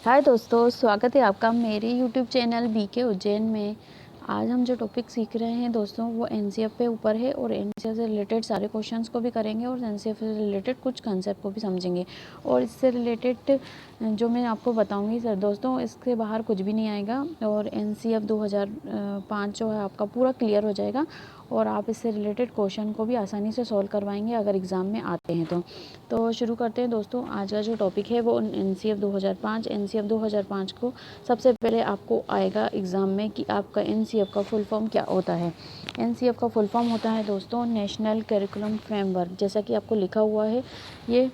हाय दोस्तों, स्वागत है आपका मेरे यूट्यूब चैनल बीके उज्जैन में। आज हम जो टॉपिक सीख रहे हैं दोस्तों वो एनसीएफ पे ऊपर है और एनसीएफ से रिलेटेड सारे क्वेश्चंस को भी करेंगे और एनसीएफ से रिलेटेड कुछ कंसेप्ट को भी समझेंगे। और इससे रिलेटेड जो मैं आपको बताऊंगी सर दोस्तों, इसके बाहर कुछ भी नहीं आएगा और एनसीएफ 2005 जो है आपका पूरा क्लियर हो जाएगा और आप इससे रिलेटेड क्वेश्चन को भी आसानी से सॉल्व करवाएंगे अगर एग्ज़ाम में आते हैं तो शुरू करते हैं दोस्तों। आज का जो टॉपिक है वो एनसीएफ 2005। एनसीएफ 2005 को सबसे पहले आपको आएगा एग्ज़ाम में कि आपका एनसीएफ का फुल फॉर्म क्या होता है। एनसीएफ का फुल फॉर्म होता है दोस्तों नेशनल करिकुलम फ्रेमवर्क। जैसा कि आपको लिखा हुआ है, ये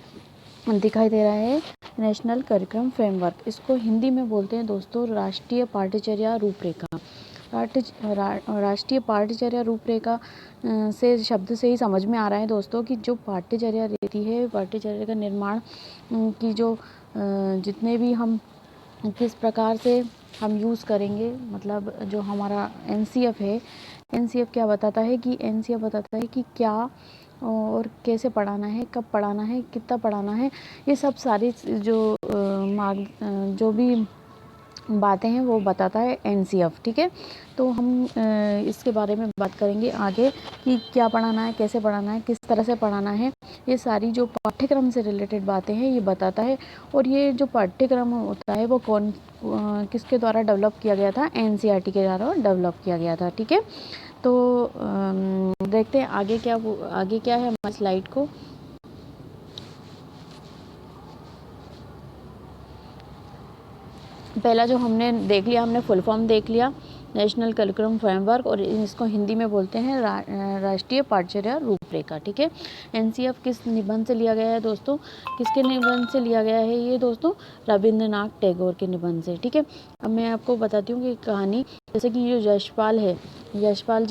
दिखाई दे रहा है नेशनल करिकुलम फ्रेमवर्क। इसको हिंदी में बोलते हैं दोस्तों राष्ट्रीय पाठ्यचर्या रूपरेखा। राष्ट्रीय पाठ्यचर्या रूपरेखा से शब्द से ही समझ में आ रहा है दोस्तों कि जो पाठ्यचर्या रहती है, पाठ्यचर्या का निर्माण की जो जितने भी हम किस प्रकार से हम यूज़ करेंगे, मतलब जो हमारा एनसीएफ है, एनसीएफ क्या बताता है कि एनसीएफ बताता है कि क्या और कैसे पढ़ाना है, कब पढ़ाना है, कितना पढ़ाना है, ये सब सारी जो जो भी बातें हैं वो बताता है एनसीएफ। ठीक है, तो हम इसके बारे में बात करेंगे आगे कि क्या पढ़ाना है, कैसे पढ़ाना है, किस तरह से पढ़ाना है। ये सारी जो पाठ्यक्रम से रिलेटेड बातें हैं ये बताता है। और ये जो पाठ्यक्रम होता है वो किसके द्वारा डेवलप किया गया था? एनसीईआरटी के द्वारा डेवलप किया गया था। ठीक है, तो देखते हैं आगे क्या है हमारी स्लाइड को। पहला जो हमने देख लिया, हमने फुल फॉर्म देख लिया नेशनल करिकुलम फ्रेमवर्क, और इसको हिंदी में बोलते हैं राष्ट्रीय पाठ्यचर्या रूपरेखा। ठीक है, एनसीएफ किस निबंध से लिया गया है दोस्तों? किसके निबंध से लिया गया है ये दोस्तों? रविंद्रनाथ टैगोर के निबंध से। ठीक है, अब मैं आपको बताती हूँ कि कहानी, जैसे कि ये यशपाल है, यशपाल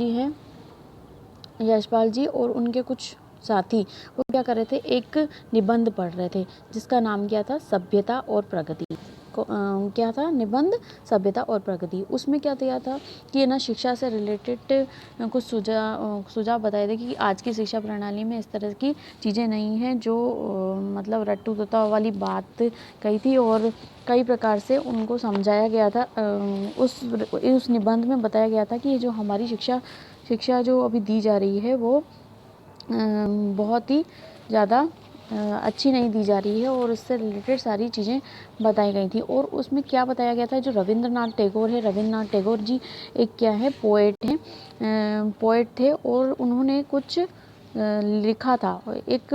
जी और उनके कुछ साथी वो क्या कर रहे थे, एक निबंध पढ़ रहे थे जिसका नाम क्या था? सभ्यता और प्रगति। क्या था? निबंध सभ्यता और प्रगति। उसमें क्या दिया था कि ना शिक्षा से रिलेटेड कुछ सुझाव बताए थे कि आज की शिक्षा प्रणाली में इस तरह की चीज़ें नहीं हैं जो मतलब रट्टू वाली बात कही थी, और कई प्रकार से उनको समझाया गया था। उस निबंध में बताया गया था कि जो हमारी शिक्षा जो अभी दी जा रही है वो बहुत ही ज़्यादा अच्छी नहीं दी जा रही है, और उससे रिलेटेड सारी चीज़ें बताई गई थी। और उसमें क्या बताया गया था, जो रविंद्रनाथ टैगोर है, रविंद्रनाथ टैगोर जी एक क्या है? पोएट थे, और उन्होंने कुछ लिखा था, एक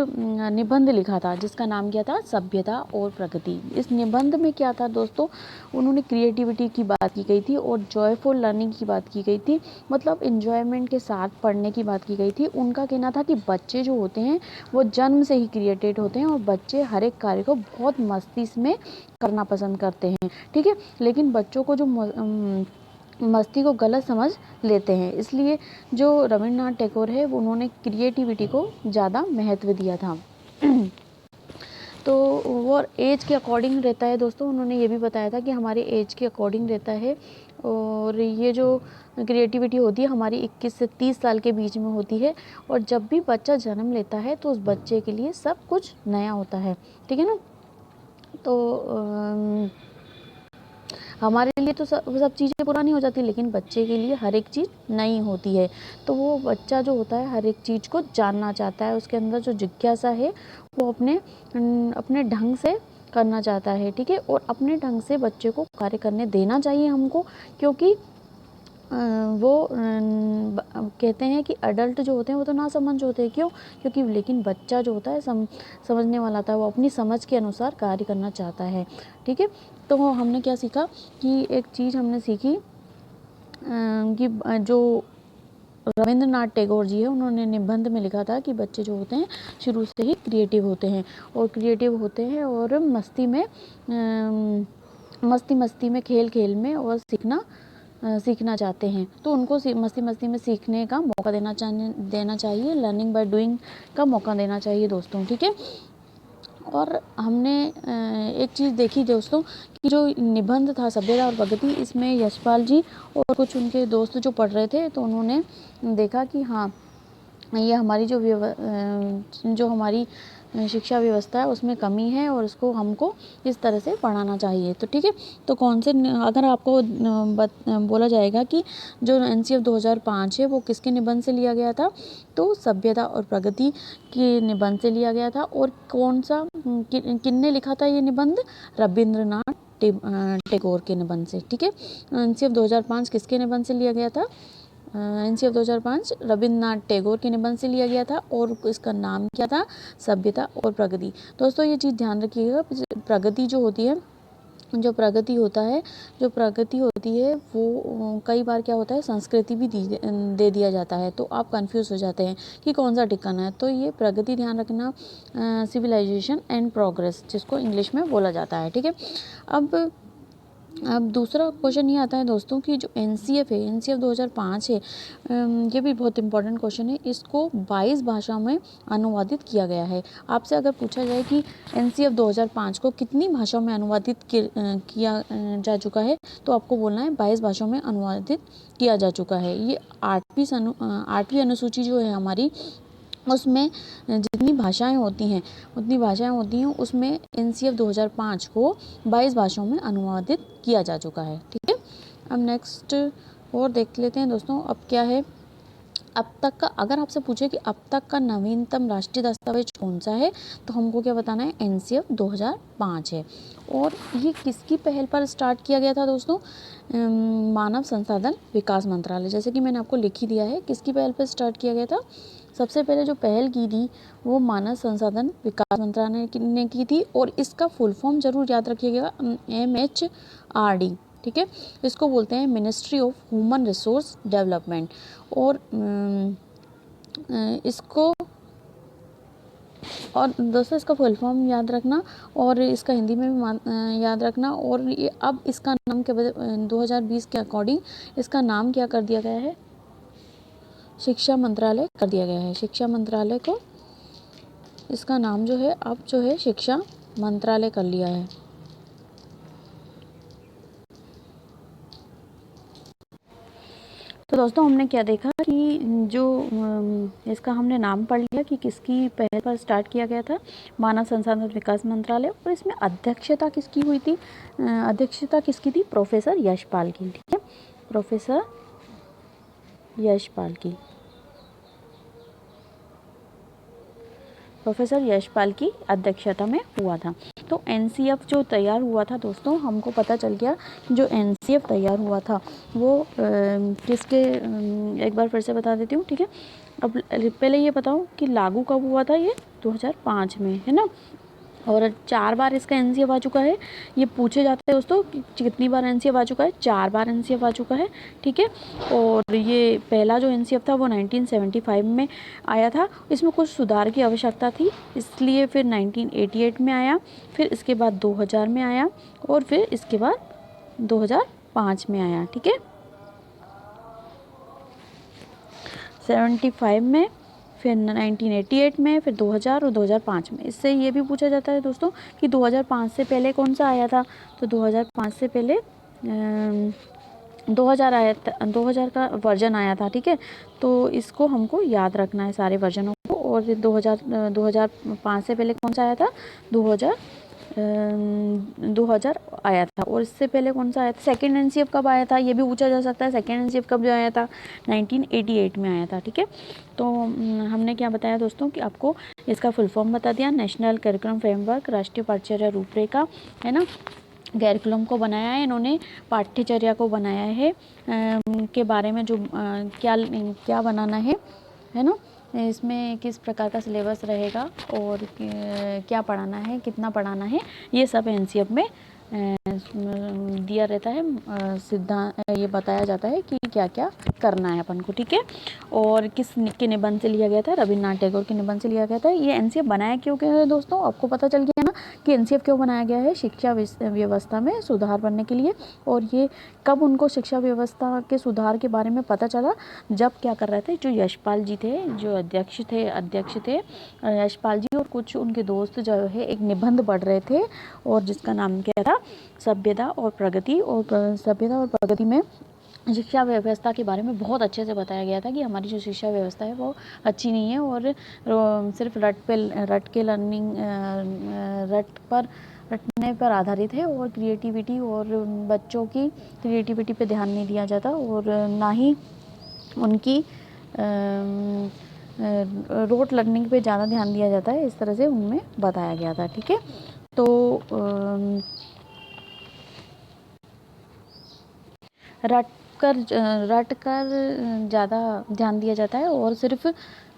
निबंध लिखा था जिसका नाम क्या था? सभ्यता और प्रगति। इस निबंध में क्या था दोस्तों? उन्होंने क्रिएटिविटी की बात की गई थी और जॉयफुल लर्निंग की बात की गई थी, मतलब इन्जॉयमेंट के साथ पढ़ने की बात की गई थी। उनका कहना था कि बच्चे जो होते हैं वो जन्म से ही क्रिएटेड होते हैं और बच्चे हर एक कार्य को बहुत मस्ती में करना पसंद करते हैं। ठीक है, लेकिन बच्चों को जो मस्ती को गलत समझ लेते हैं, इसलिए जो रविंद्रनाथ टैगोर है वो उन्होंने क्रिएटिविटी को ज़्यादा महत्व दिया था। तो वो एज के अकॉर्डिंग रहता है दोस्तों। उन्होंने ये भी बताया था कि हमारे एज के अकॉर्डिंग रहता है, और ये जो क्रिएटिविटी होती है हमारी 21 से 30 साल के बीच में होती है, और जब भी बच्चा जन्म लेता है तो उस बच्चे के लिए सब कुछ नया होता है। ठीक है ना, तो हमारे लिए तो सब चीज़ें पुरानी हो जाती है, लेकिन बच्चे के लिए हर एक चीज़ नई होती है। तो वो बच्चा जो होता है हर एक चीज़ को जानना चाहता है, उसके अंदर जो जिज्ञासा है वो अपने ढंग से करना चाहता है। ठीक है, और अपने ढंग से बच्चे को कार्य करने देना चाहिए हमको, क्योंकि वो कहते हैं कि अडल्ट जो होते हैं वो तो ना समझ होते हैं। क्यों? क्योंकि लेकिन बच्चा जो होता है समझने वाला था, वो अपनी समझ के अनुसार कार्य करना चाहता है। ठीक है, तो हमने क्या सीखा कि एक चीज़ हमने सीखी कि जो रविंद्रनाथ टैगोर जी है उन्होंने निबंध में लिखा था कि बच्चे जो होते हैं शुरू से ही क्रिएटिव होते हैं और मस्ती में खेल में और सीखना चाहते हैं। तो उनको मस्ती में सीखने का मौका देना चाहिए, लर्निंग बाय डूइंग का मौका देना चाहिए दोस्तों। ठीक है, और हमने एक चीज़ देखी दोस्तों कि जो निबंध था सभ्यता और प्रगति, इसमें यशपाल जी और कुछ उनके दोस्त जो पढ़ रहे थे तो उन्होंने देखा कि हाँ, ये हमारी जो हमारी शिक्षा व्यवस्था है उसमें कमी है और उसको हमको इस तरह से पढ़ाना चाहिए। तो ठीक है, तो कौन से अगर आपको बोला जाएगा कि जो एनसीएफ 2005 है वो किसके निबंध से लिया गया था, तो सभ्यता और प्रगति के निबंध से लिया गया था। और कौन सा किनने लिखा था ये निबंध, रविंद्रनाथ टैगोर के निबंध से। ठीक है, एनसीएफ 2005 किसके निबंध से लिया गया था, एनसीएफ 2005 रविंद्रनाथ टैगोर के निबंध से लिया गया था और इसका नाम क्या था, सभ्यता और प्रगति। दोस्तों ये चीज़ ध्यान रखिएगा, प्रगति जो होती है, जो प्रगति होती है वो कई बार क्या होता है, संस्कृति भी दे दिया जाता है, तो आप कंफ्यूज हो जाते हैं कि कौन सा टिकाना है। तो ये प्रगति ध्यान रखना, सिविलाइजेशन एंड प्रोग्रेस जिसको इंग्लिश में बोला जाता है। ठीक है, अब दूसरा क्वेश्चन ये आता है दोस्तों कि जो एनसीएफ है, एनसीएफ 2005 है, ये भी बहुत इंपॉर्टेंट क्वेश्चन है। इसको 22 भाषा में अनुवादित किया गया है। आपसे अगर पूछा जाए कि एनसीएफ 2005 को कितनी भाषाओं में अनुवादित किया जा चुका है, तो आपको बोलना है 22 भाषाओं में अनुवादित किया जा चुका है। ये 8वीं अनुसूची जो है हमारी, उसमें जितनी भाषाएं होती हैं उसमें एनसीएफ 2005 को 22 भाषाओं में अनुवादित किया जा चुका है। ठीक है, अब नेक्स्ट और देख लेते हैं दोस्तों। अब क्या है, अब तक का, अगर आपसे पूछे कि अब तक का नवीनतम राष्ट्रीय दस्तावेज कौन सा है, तो हमको क्या बताना है, एनसीएफ 2005 है। और ये किसकी पहल पर स्टार्ट किया गया था दोस्तों, मानव संसाधन विकास मंत्रालय, जैसे कि मैंने आपको लिख ही दिया है किसकी पहल पर स्टार्ट किया गया था। सबसे पहले जो पहल की थी वो मानव संसाधन विकास मंत्रालय ने की थी, और इसका फुल फॉर्म जरूर याद रखिएगा, MHRD। ठीक है, इसको बोलते हैं ministry of human resource development. और इसको, और दोस्तों इसका फुल फॉर्म याद रखना और इसका हिंदी में भी याद रखना। और ये अब इसका नाम क्या 2020 के अकॉर्डिंग इसका नाम क्या कर दिया गया है, शिक्षा मंत्रालय कर दिया गया है। शिक्षा मंत्रालय को इसका नाम जो है अब जो है शिक्षा मंत्रालय कर लिया है। तो दोस्तों हमने क्या देखा कि जो इसका हमने नाम पढ़ लिया कि किसकी पहल पर स्टार्ट किया गया था, मानव संसाधन विकास मंत्रालय। और इसमें अध्यक्षता किसकी हुई थी, अध्यक्षता किसकी थी, प्रोफेसर यशपाल की। ठीक है, प्रोफेसर यशपाल की अध्यक्षता में हुआ था। तो एनसीएफ जो तैयार हुआ था दोस्तों, हमको पता चल गया जो एनसीएफ तैयार हुआ था वो किसके, एक बार फिर से बता देती हूँ। ठीक है, अब पहले ये बताओ कि लागू कब हुआ था, ये 2005 में, है ना। और 4 बार इसका एनसीएफ आ चुका है। ये पूछे जाते हैं दोस्तों कि कितनी बार एनसीएफ आ चुका है, 4 बार एनसीएफ आ चुका है। ठीक है, और ये पहला जो एनसीएफ था वो 1975 में आया था। इसमें कुछ सुधार की आवश्यकता थी, इसलिए फिर 1988 में आया, फिर इसके बाद 2000 में आया, और फिर इसके बाद 2005 में आया। ठीक है, 75 में, फिर 1988 में, फिर 2000 और 2005 में। इससे ये भी पूछा जाता है दोस्तों कि 2005 से पहले कौन सा आया था, तो 2005 से पहले 2000 आया था, 2000 का वर्जन आया था। ठीक है, तो इसको हमको याद रखना है सारे वर्जनों को। और 2005 से पहले कौन सा आया था, 2000 आया था। और इससे पहले कौन सा आया था, सेकेंड एनसीएफ कब आया था, ये भी पूछा जा सकता है। सेकेंड एनसीएफ कब जो आया था, 1988 में आया था। ठीक है, तो हमने क्या बताया दोस्तों कि आपको इसका फुल फॉर्म बता दिया, नेशनल करिकुलम फ्रेमवर्क, राष्ट्रीय पाठ्यचर्या रूपरेखा, है ना। करिकुलम को बनाया है इन्होंने, पाठ्यचर्या को बनाया है के बारे में जो क्या बनाना है ना, इसमें किस प्रकार का सिलेबस रहेगा और क्या पढ़ाना है, कितना पढ़ाना है, ये सब एनसीएफ में दिया रहता है। सिद्धांत ये बताया जाता है कि क्या क्या करना है अपन को। ठीक है, और किस के निबंध से लिया गया था, रविन्द्रनाथ टैगोर के निबंध से लिया गया था। ये एनसीएफ बनाया क्यों गया है दोस्तों, आपको पता चल गया ना कि एनसीएफ क्यों बनाया गया है, शिक्षा व्यवस्था में सुधार करने के लिए। और ये कब उनको शिक्षा व्यवस्था के सुधार के बारे में पता चला, जब क्या कर रहे थे, जो यशपाल जी थे, जो अध्यक्ष थे यशपाल जी, और कुछ उनके दोस्त जो है एक निबंध पढ़ रहे थे, और जिसका नाम क्या था, सभ्यता और प्रगति। और सभ्यता और प्रगति में शिक्षा व्यवस्था के बारे में बहुत अच्छे से बताया गया था कि हमारी जो शिक्षा व्यवस्था है वो अच्छी नहीं है और सिर्फ रट के लर्निंग रटने पर आधारित है और क्रिएटिविटी और बच्चों की क्रिएटिविटी पे ध्यान नहीं दिया जाता और ना ही उनकी रोट लर्निंग पे ज़्यादा ध्यान दिया जाता है। इस तरह से उनमें बताया गया था। ठीक है, तो रट कर ज़्यादा ध्यान दिया जाता है और सिर्फ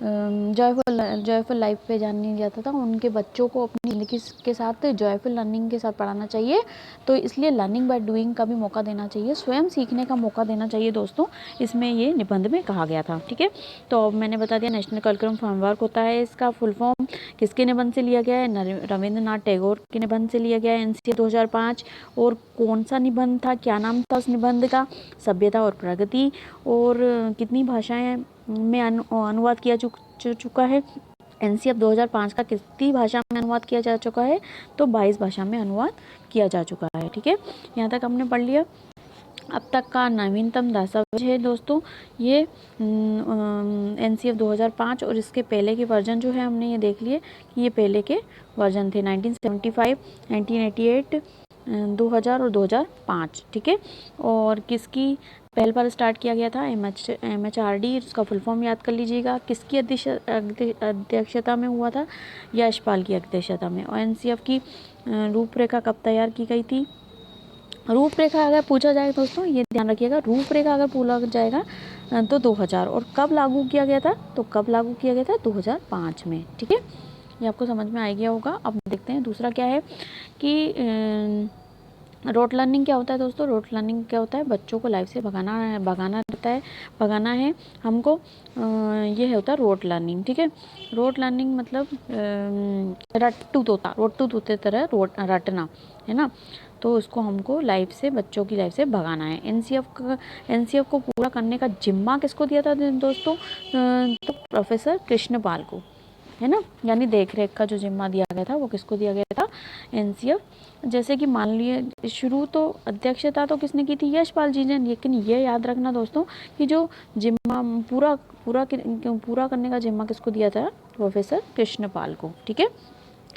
जॉयफुल लाइफ पे ध्यान नहीं जाता था। उनके बच्चों को अपनी ज़िंदगी के साथ जॉयफुल लर्निंग के साथ पढ़ाना चाहिए। तो इसलिए लर्निंग बाय डूइंग का भी मौका देना चाहिए, स्वयं सीखने का मौका देना चाहिए दोस्तों, इसमें ये निबंध में कहा गया था। ठीक है, तो अब मैंने बता दिया नेशनल करिकुलम फ्रेमवर्क होता है, इसका फुल फॉर्म किसके निबंध से लिया गया है? रविंद्रनाथ टैगोर के निबंध से लिया गया है, एनसीए 2005। और कौन सा निबंध था, क्या नाम था उस निबंध का? सभ्यता और प्रगति। और कितनी भाषाएं में अनुवाद किया चुका है? एनसीएफ 2005 का कितनी भाषा में अनुवाद किया जा चुका है? तो 22 भाषा में अनुवाद किया जा चुका है। ठीक है, यहाँ तक हमने पढ़ लिया। अब तक का नवीनतम दस्तावेज है दोस्तों ये एनसीएफ 2005 और इसके पहले के वर्जन जो है हमने ये देख लिए कि ये पहले के वर्जन थे 1975, 1988, 2000 और 2005। ठीक है, और किसकी पहल पर स्टार्ट किया गया था? MHRD, उसका फुल फॉर्म याद कर लीजिएगा। किसकी अध्यक्षता में हुआ था? यशपाल की अध्यक्षता में। और एनसीएफ की रूपरेखा कब तैयार की गई थी? रूपरेखा अगर पूछा जाए दोस्तों, ये ध्यान रखिएगा, रूपरेखा अगर पूछा जाएगा तो 2000। और कब लागू किया गया था? तो कब लागू किया गया था? 2005 में। ठीक है, ये आपको समझ में आ गया होगा। अब देखते हैं दूसरा क्या है कि रोट लर्निंग क्या होता है दोस्तों? रोट लर्निंग क्या होता है? बच्चों को लाइफ से भगाना है हमको। ये होता है रोट लर्निंग। ठीक है, रोट लर्निंग मतलब रोटू तोते तरह रटना है ना। तो उसको हमको बच्चों की लाइफ से भगाना है। एनसीएफ को पूरा करने का जिम्मा किसको दिया था दोस्तों? तो प्रोफेसर कृष्णपाल को, है ना। यानी देख रेख का जो जिम्मा दिया गया था वो किसको दिया गया था? एनसीएफ। जैसे कि मान लिए शुरू तो अध्यक्षता तो किसने की थी? यशपाल जी ने। लेकिन ये याद रखना दोस्तों कि जो जिम्मा पूरा करने का जिम्मा किसको दिया था? प्रोफेसर कृष्णपाल को। ठीक है,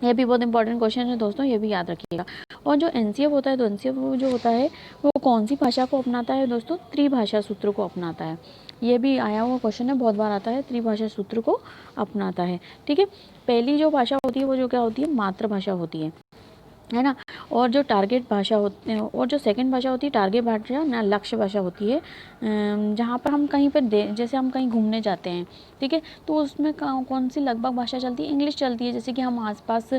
ये भी बहुत इंपॉर्टेंट क्वेश्चन है दोस्तों, ये भी याद रखिएगा। और जो एनसीएफ होता है, तो एनसीएफ जो होता है वो कौन सी भाषा को अपनाता है दोस्तों? त्रिभाषा सूत्र को अपनाता है। ये भी आया हुआ क्वेश्चन है, बहुत बार आता है। त्रिभाषा सूत्र को अपनाता है। ठीक है, पहली जो भाषा होती है वो जो क्या होती है? मातृभाषा होती है ना। और जो टारगेट भाषा होती है, और जो सेकंड भाषा होती है टारगेट भाषा ना, लक्ष्य भाषा होती है। जहाँ पर हम कहीं पर जैसे हम कहीं घूमने जाते हैं, ठीक है, तो उसमें कौन सी लगभग भाषा चलती है? इंग्लिश चलती है। जैसे कि हम आसपास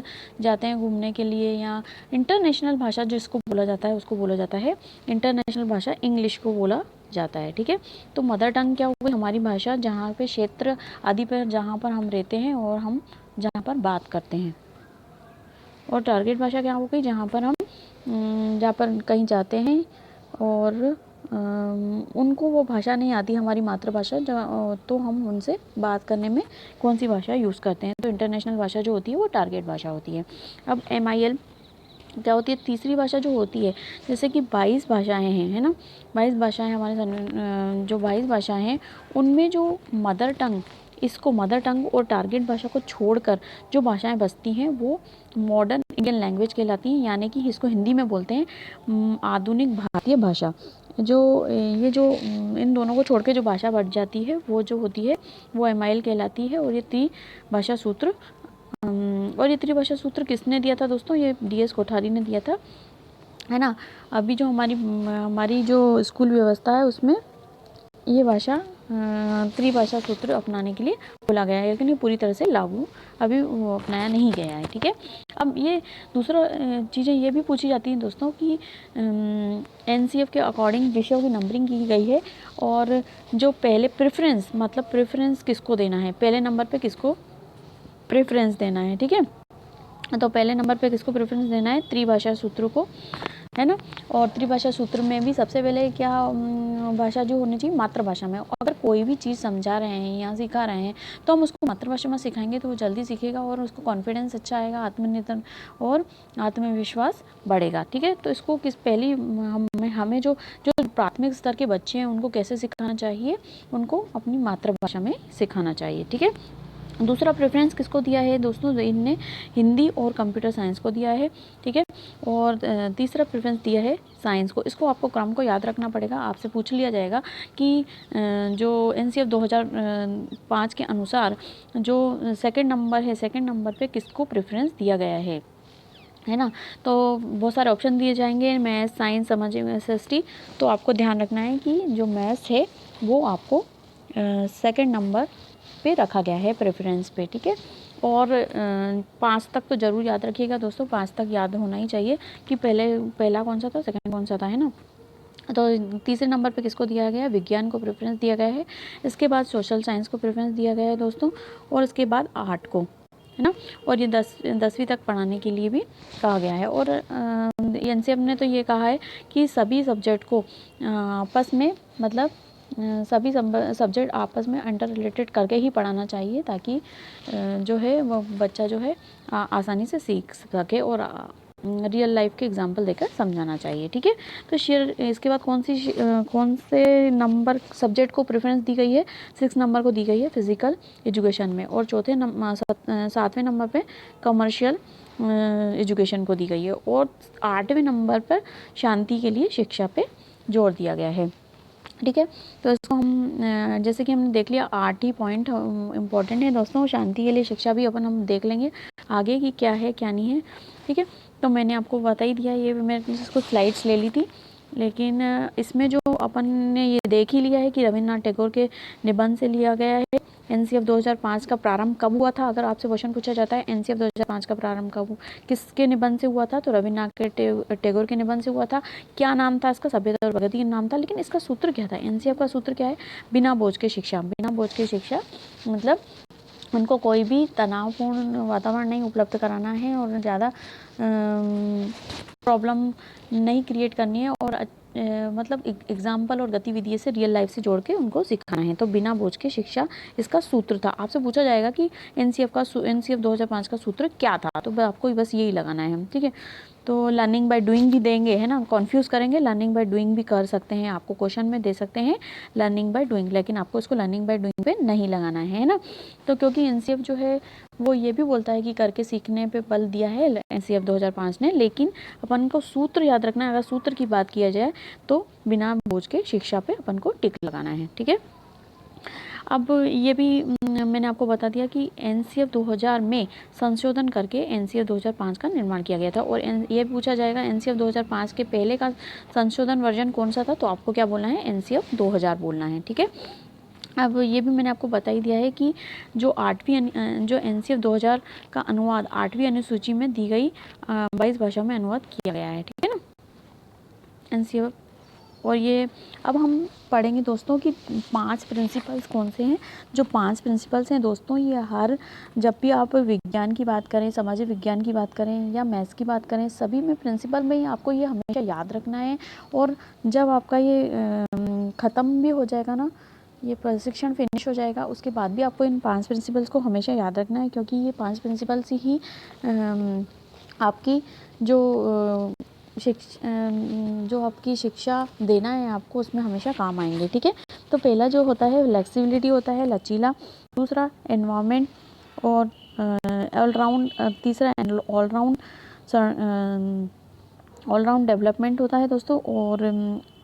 जाते हैं घूमने के लिए, या इंटरनेशनल भाषा जिसको बोला जाता है उसको बोला जाता है इंटरनेशनल भाषा, इंग्लिश को बोला जाता है। ठीक है, तो मदर टंग क्या होगी? हमारी भाषा जहाँ पे क्षेत्र आदि पर जहाँ पर हम रहते हैं और हम जहाँ पर बात करते हैं। और टारगेट भाषा क्या हो गई? जहाँ पर कहीं जाते हैं और उनको वो भाषा नहीं आती हमारी मातृभाषा, तो हम उनसे बात करने में कौन सी भाषा यूज़ करते हैं? तो इंटरनेशनल भाषा जो होती है वो टारगेट भाषा होती है। अब MIL क्या होती है? तीसरी भाषा जो होती है, जैसे कि 22 भाषाएं हैं, है ना। 22 भाषाएं हमारे जो 22 भाषाएं हैं उनमें जो मदर टंग और टारगेट भाषा को छोड़कर जो भाषाएं बचती हैं वो मॉडर्न इंडियन लैंग्वेज कहलाती हैं, यानी कि इसको हिंदी में बोलते हैं आधुनिक भारतीय भाषा। ये जो इन दोनों को छोड़ के जो भाषा बच जाती है वो जो होती है वो MIL कहलाती है। और ये त्रिभाषा सूत्र किसने दिया था दोस्तों? ये DS कोठारी ने दिया था, है ना। अभी जो हमारी जो स्कूल व्यवस्था है उसमें ये भाषा त्रिभाषा सूत्र अपनाने के लिए बोला गया है, लेकिन ये पूरी तरह से लागू अभी अपनाया नहीं गया है। ठीक है, अब ये दूसरा चीज़ें ये भी पूछी जाती हैं दोस्तों कि NCF के अकॉर्डिंग विषयों की नंबरिंग की गई है, और जो पहले प्रेफरेंस किसको देना है? पहले नंबर पे किसको प्रेफरेंस देना है? ठीक है, तो पहले नंबर पे किसको प्रेफरेंस देना है? त्रिभाषा सूत्र को है ना। और त्रिभाषा सूत्र में भी सबसे पहले क्या भाषा जो होनी चाहिए, मातृभाषा में। अगर कोई भी चीज़ समझा रहे हैं या सिखा रहे हैं तो हम उसको मातृभाषा में सिखाएंगे तो वो जल्दी सीखेगा और उसको कॉन्फिडेंस अच्छा आएगा, आत्मनिर्भर और आत्मविश्वास बढ़ेगा। ठीक है, तो इसको हमें जो जो प्राथमिक स्तर के बच्चे हैं उनको कैसे सिखाना चाहिए, उनको अपनी मातृभाषा में सिखाना चाहिए। ठीक है, दूसरा प्रेफरेंस किसको दिया है दोस्तों, इनने हिंदी और कंप्यूटर साइंस को दिया है। ठीक है, और तीसरा प्रेफरेंस दिया है साइंस को। इसको आपको क्रम को याद रखना पड़ेगा, आपसे पूछ लिया जाएगा कि जो एनसीएफ 2005 के अनुसार जो सेकंड नंबर है, सेकंड नंबर पे किसको प्रेफरेंस दिया गया है ना। तो बहुत सारे ऑप्शन दिए जाएंगे, मैथ्स, साइंस, समझ, एसएसटी। तो आपको ध्यान रखना है कि जो मैथ्स है वो आपको सेकंड नंबर पे रखा गया है प्रेफरेंस पे। ठीक है, और 5 तक तो ज़रूर याद रखिएगा दोस्तों, 5 तक याद होना ही चाहिए कि पहला कौन सा था, सेकंड कौन सा था, है ना। तो तीसरे नंबर पे किसको दिया गया है, विज्ञान को प्रेफरेंस दिया गया है। इसके बाद सोशल साइंस को प्रेफरेंस दिया गया है दोस्तों, और इसके बाद आर्ट को, है ना। और ये 10वीं तक पढ़ाने के लिए भी कहा गया है। और एनसीएफ ने तो ये कहा है कि सभी सब्जेक्ट को आपस में मतलब सभी सब्जेक्ट आपस में अंडर रिलेटेड करके ही पढ़ाना चाहिए, ताकि जो है वो बच्चा जो है आसानी से सीख सके और रियल लाइफ के एग्जाम्पल देकर समझाना चाहिए। ठीक है, तो इसके बाद कौन से नंबर सब्जेक्ट को प्रेफरेंस दी गई है, 6 नंबर को दी गई है फिजिकल एजुकेशन में, और 7वें नंबर पे कमर्शियल एजुकेशन को दी गई है, और 8वें नंबर पर शांति के लिए शिक्षा पे जोर दिया गया है। ठीक है, तो इसको हम जैसे कि हमने देख लिया 8 ही पॉइंट इम्पॉर्टेंट है दोस्तों। शांति के लिए शिक्षा भी हम देख लेंगे आगे कि क्या है क्या नहीं है। ठीक है, तो मैंने आपको बता ही दिया, ये मैंने इसको स्लाइड्स ले ली थी, लेकिन इसमें जो अपन ने ये देख ही लिया है कि रविन्द्रनाथ टैगोर के निबंध से लिया गया है। एनसीएफ 2005 का प्रारंभ कब हुआ था, अगर आपसे क्वेश्चन पूछा जाता है एनसीएफ 2005 का प्रारंभ कब किसके निबंध से हुआ था, तो रविन्द्रनाथ टैगोर के निबंध से हुआ था। क्या नाम था इसका, सभ्यता और प्रगति नाम था, लेकिन इसका सूत्र क्या था, एनसीएफ का सूत्र क्या है, बिना बोझ के शिक्षा। बिना बोझ के शिक्षा मतलब उनको कोई भी तनावपूर्ण वातावरण नहीं उपलब्ध कराना है और ज़्यादा प्रॉब्लम नहीं क्रिएट करनी है, और मतलब एग्जाम्पल और गतिविधि से रियल लाइफ से जोड़ के उनको सिखाना है। तो बिना बोझ के शिक्षा इसका सूत्र था। आपसे पूछा जाएगा कि एनसीएफ 2005 का सूत्र क्या था, तो आपको बस यही लगाना है। ठीक है, तो लर्निंग बाय डूइंग भी देंगे, है ना, कंफ्यूज करेंगे, लर्निंग बाय डूइंग भी कर सकते हैं, आपको क्वेश्चन में दे सकते हैं लर्निंग बाय डूइंग, लेकिन आपको इसको लर्निंग बाय डूइंग पे नहीं लगाना है ना। तो क्योंकि एनसीएफ जो है वो ये भी बोलता है कि करके सीखने पे बल दिया है एनसीएफ 2005 ने, लेकिन अपन को सूत्र याद रखना है। अगर सूत्र की बात किया जाए तो बिना बोझ के शिक्षा पे अपन को टिक लगाना है। ठीक है, अब ये भी मैंने आपको बता दिया कि एनसीएफ 2000 में संशोधन करके एनसीएफ 2005 का निर्माण किया गया था। और ये पूछा जाएगा एनसीएफ 2005 के पहले का संशोधन वर्जन कौन सा था, तो आपको क्या बोलना है, एनसीएफ 2000 बोलना है। ठीक है, अब ये भी मैंने आपको बता ही दिया है कि जो एनसीएफ 2000 का अनुवाद 8वीं अनुसूची में दी गई 22 भाषाओं में अनुवाद किया गया है। ठीक है ना, एनसीएफ। और ये अब हम पढ़ेंगे दोस्तों कि 5 प्रिंसिपल्स कौन से हैं। जो 5 प्रिंसिपल्स हैं दोस्तों, ये जब भी आप विज्ञान की बात करें, सामाजिक विज्ञान की बात करें या मैथ्स की बात करें, सभी में प्रिंसिपल में ही आपको ये हमेशा याद रखना है। और जब आपका ये ख़त्म भी हो जाएगा ना, ये प्रशिक्षण फिनिश हो जाएगा, उसके बाद भी आपको इन 5 प्रिंसिपल्स को हमेशा याद रखना है, क्योंकि ये 5 प्रिंसिपल्स ही आपकी जो आपकी शिक्षा देना है आपको, उसमें हमेशा काम आएंगे। ठीक है, तो पहला जो होता है फ्लेक्सिबिलिटी होता है, लचीला। दूसरा एनवायरनमेंट और तीसरा ऑलराउंड डेवलपमेंट होता है दोस्तों। और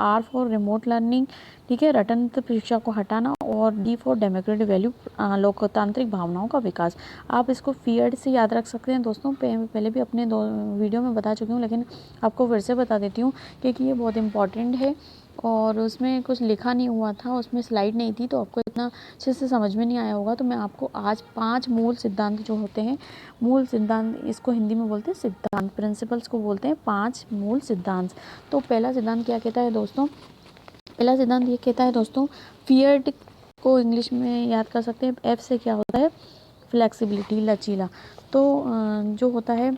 आर फॉर रिमोट लर्निंग, ठीक है, रटनत शिक्षा को हटाना। और डी फॉर डेमोक्रेटिक वैल्यू, लोकतांत्रिक भावनाओं का विकास। आप इसको फीएड से याद रख सकते हैं दोस्तों, पहले भी अपने 2 वीडियो में बता चुकी हूँ, लेकिन आपको फिर से बता देती हूँ क्योंकि ये बहुत इंपॉर्टेंट है। और उसमें कुछ लिखा नहीं हुआ था, उसमें स्लाइड नहीं थी, तो आपको इतना अच्छे से समझ में नहीं आया होगा। तो मैं आपको आज 5 मूल सिद्धांत जो होते हैं, मूल सिद्धांत इसको हिंदी में बोलते हैं सिद्धांत, प्रिंसिपल्स को बोलते हैं 5 मूल सिद्धांत। तो पहला सिद्धांत क्या कहता है दोस्तों, पहला सिद्धांत ये कहता है दोस्तों, फियर्ड को इंग्लिश में याद कर सकते हैं, एफ से क्या होता है, फ्लेक्सिबिलिटी, लचीला। तो जो होता है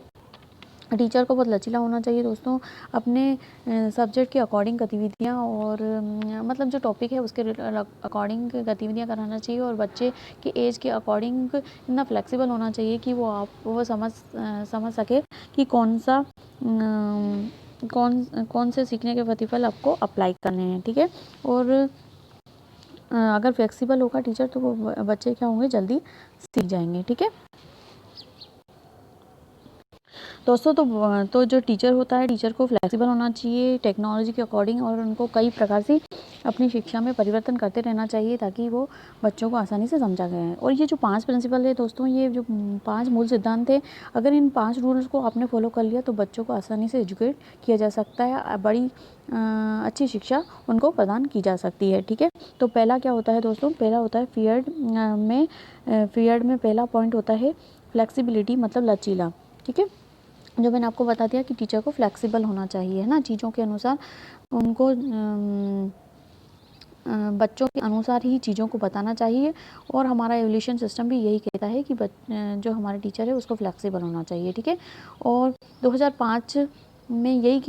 टीचर को बहुत लचीला होना चाहिए दोस्तों, अपने सब्जेक्ट के अकॉर्डिंग गतिविधियाँ और मतलब जो टॉपिक है उसके अकॉर्डिंग गतिविधियाँ कराना चाहिए, और बच्चे के एज के अकॉर्डिंग इतना फ्लेक्सिबल होना चाहिए कि वो समझ सके कि कौन से सीखने के प्रतिफल आपको अप्लाई करने हैं, ठीक है। और अगर फ्लेक्सिबल होगा टीचर तो वो बच्चे क्या होंगे, जल्दी सीख जाएंगे, ठीक है दोस्तों। तो जो टीचर होता है, टीचर को फ्लेक्सिबल होना चाहिए टेक्नोलॉजी के अकॉर्डिंग, और उनको कई प्रकार से अपनी शिक्षा में परिवर्तन करते रहना चाहिए ताकि वो बच्चों को आसानी से समझा गया। और ये जो 5 प्रिंसिपल है दोस्तों, ये जो 5 मूल सिद्धांत है, अगर इन 5 रूल्स को आपने फॉलो कर लिया तो बच्चों को आसानी से एजुकेट किया जा सकता है, बड़ी अच्छी शिक्षा उनको प्रदान की जा सकती है, ठीक है। तो पहला क्या होता है दोस्तों, पहला होता है पीरियड में पहला पॉइंट होता है फ्लेक्सिबिलिटी, मतलब लचीला, ठीक है। जो मैंने आपको बता दिया कि टीचर को फ्लेक्सिबल होना चाहिए, है ना, चीज़ों के अनुसार उनको बच्चों के अनुसार ही चीज़ों को बताना चाहिए। और हमारा एवोल्यूशन सिस्टम भी यही कहता है कि जो हमारे टीचर है उसको फ्लेक्सिबल होना चाहिए, ठीक है। और 2005 में यही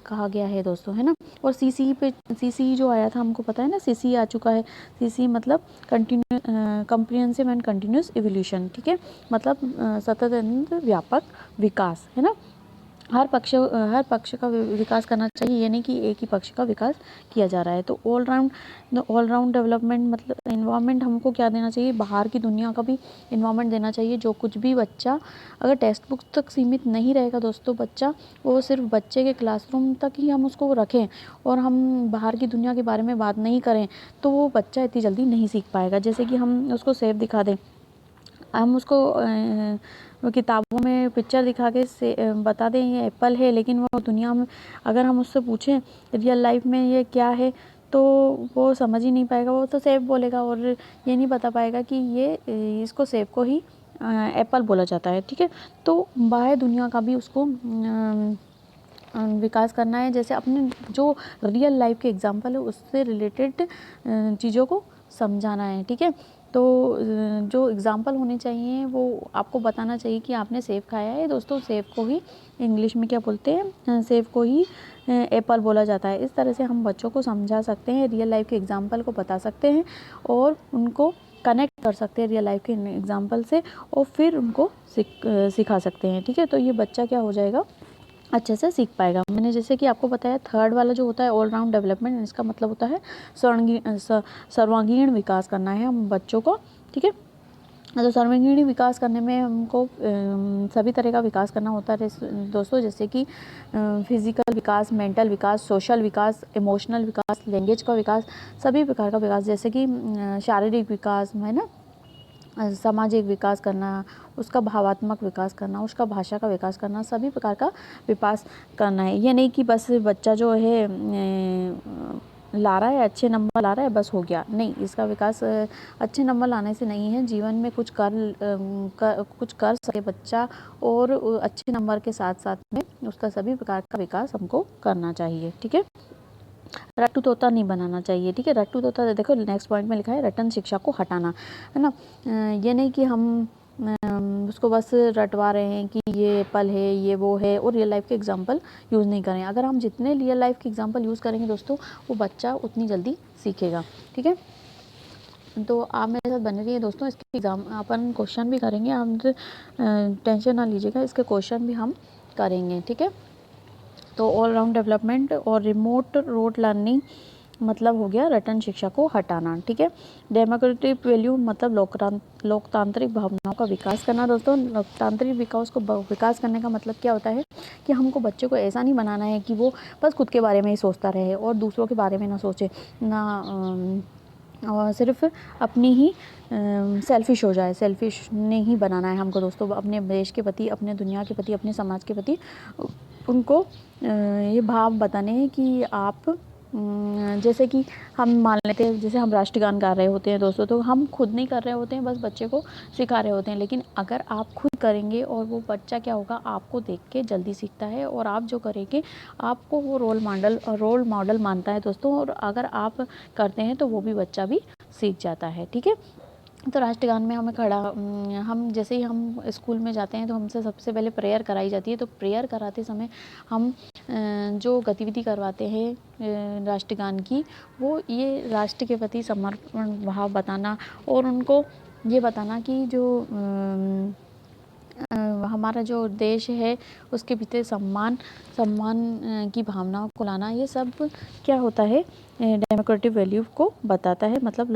कहा गया है दोस्तों, है ना। और सीसीई जो आया था, हमको पता है ना, सीसीई आ चुका है। सीसीई मतलब कम्प्रिहेंसिव एंड कंटिन्यूस एवोल्यूशन, ठीक है, मतलब सतत व्यापक विकास, है ना। हर पक्ष का विकास करना चाहिए, ये नहीं कि एक ही पक्ष का विकास किया जा रहा है। तो ऑल राउंड डेवलपमेंट मतलब इन्वायरमेंट हमको क्या देना चाहिए, बाहर की दुनिया का भी इन्वायरमेंट देना चाहिए। जो कुछ भी बच्चा अगर टेक्स्ट बुक तक सीमित नहीं रहेगा दोस्तों, बच्चा वो सिर्फ बच्चे के क्लासरूम तक ही हम उसको रखें और हम बाहर की दुनिया के बारे में बात नहीं करें, तो वो बच्चा इतनी जल्दी नहीं सीख पाएगा। जैसे कि हम उसको सेब दिखा दें, हम उसको किताबों में पिक्चर दिखा के बता दें ये एप्पल है, लेकिन वो दुनिया में अगर हम उससे पूछें रियल लाइफ में ये क्या है, तो वो समझ ही नहीं पाएगा। वो तो सेब बोलेगा और ये नहीं बता पाएगा कि इसको सेब को ही एप्पल बोला जाता है, ठीक है। तो बाहर दुनिया का भी उसको विकास करना है। जैसे अपने जो रियल लाइफ के एग्जाम्पल है उससे रिलेटेड चीज़ों को समझाना है, ठीक है। तो जो एग्जाम्पल होने चाहिए वो आपको बताना चाहिए कि आपने सेब खाया है दोस्तों, सेब को ही इंग्लिश में क्या बोलते हैं, सेब को ही एप्पल बोला जाता है। इस तरह से हम बच्चों को समझा सकते हैं, रियल लाइफ के एग्जाम्पल को बता सकते हैं और उनको कनेक्ट कर सकते हैं रियल लाइफ के एग्जाम्पल से, और फिर उनको सिखा सकते हैं, ठीक है। तो ये बच्चा क्या हो जाएगा, अच्छे से सीख पाएगा। मैंने जैसे कि आपको बताया, थर्ड वाला जो होता है ऑल राउंड डेवलपमेंट, इसका मतलब होता है सर्वांगीण विकास करना है हम बच्चों को, ठीक है। तो सर्वांगीण विकास करने में हमको सभी तरह का विकास करना होता है दोस्तों, जैसे कि फिजिकल विकास, मेंटल विकास, सोशल विकास, इमोशनल विकास, लैंग्वेज का विकास, सभी प्रकार का विकास, जैसे कि शारीरिक विकास है ना, सामाजिक विकास करना, उसका भावात्मक विकास करना, उसका भाषा का विकास करना, सभी प्रकार का विकास करना है। ये नहीं कि बस बच्चा जो है ला रहा है, अच्छे नंबर ला रहा है, बस हो गया, नहीं। इसका विकास अच्छे नंबर लाने से नहीं है, जीवन में कुछ कर सके बच्चा, और अच्छे नंबर के साथ साथ में उसका सभी प्रकार का विकास हमको करना चाहिए, ठीक है। रट्टू तोता नहीं बनाना चाहिए, ठीक है। रट्टू तोता, देखो नेक्स्ट पॉइंट में लिखा है रटन शिक्षा को हटाना, है ना। ये नहीं कि हम उसको बस रटवा रहे हैं कि ये एप्पल है, ये वो है, और रियल लाइफ के एग्जांपल यूज़ नहीं करें। अगर हम जितने रियल लाइफ के एग्जांपल यूज़ करेंगे दोस्तों, वो बच्चा उतनी जल्दी सीखेगा, ठीक है। तो आप मेरे साथ बने रहिए दोस्तों, इसके एग्जाम अपन क्वेश्चन भी करेंगे, आप टेंशन ना लीजिएगा, इसके क्वेश्चन भी हम करेंगे, ठीक है। तो ऑल राउंड डेवलपमेंट और रिमोट रोड लर्निंग मतलब हो गया रटन शिक्षा को हटाना, ठीक है। डेमोक्रेटिक वैल्यू मतलब लोकतांत्रिक भावनाओं का विकास करना दोस्तों। लोकतांत्रिक विकास करने का मतलब क्या होता है कि हमको बच्चे को ऐसा नहीं बनाना है कि वो बस खुद के बारे में ही सोचता रहे और दूसरों के बारे में ना सोचे, ना और सिर्फ अपनी ही सेल्फिश हो जाए। सेल्फिश नहीं बनाना है हमको दोस्तों, अपने देश के प्रति, अपने दुनिया के प्रति, अपने समाज के प्रति उनको ये भाव बताने हैं कि आप जैसे कि हम मान लेते हैं, जैसे हम राष्ट्रगान गा रहे होते हैं दोस्तों, तो हम खुद नहीं कर रहे होते हैं, बस बच्चे को सिखा रहे होते हैं। लेकिन अगर आप खुद करेंगे और वो बच्चा क्या होगा, आपको देख के जल्दी सीखता है, और आप जो करेंगे आपको वो रोल मॉडल मानता है दोस्तों, और अगर आप करते हैं तो वो भी बच्चा भी सीख जाता है, ठीक है। तो राष्ट्रगान में हमें हम जैसे ही हम स्कूल में जाते हैं तो हमसे सबसे पहले प्रेयर कराई जाती है। तो प्रेयर कराते समय हम जो गतिविधि करवाते हैं राष्ट्रगान की, वो ये राष्ट्र के प्रति समर्पण भाव बताना और उनको ये बताना कि जो हमारा जो देश है उसके प्रति सम्मान की भावनाओं को लाना, ये सब क्या होता है, डेमोक्रेटिक वैल्यू को बताता है, मतलब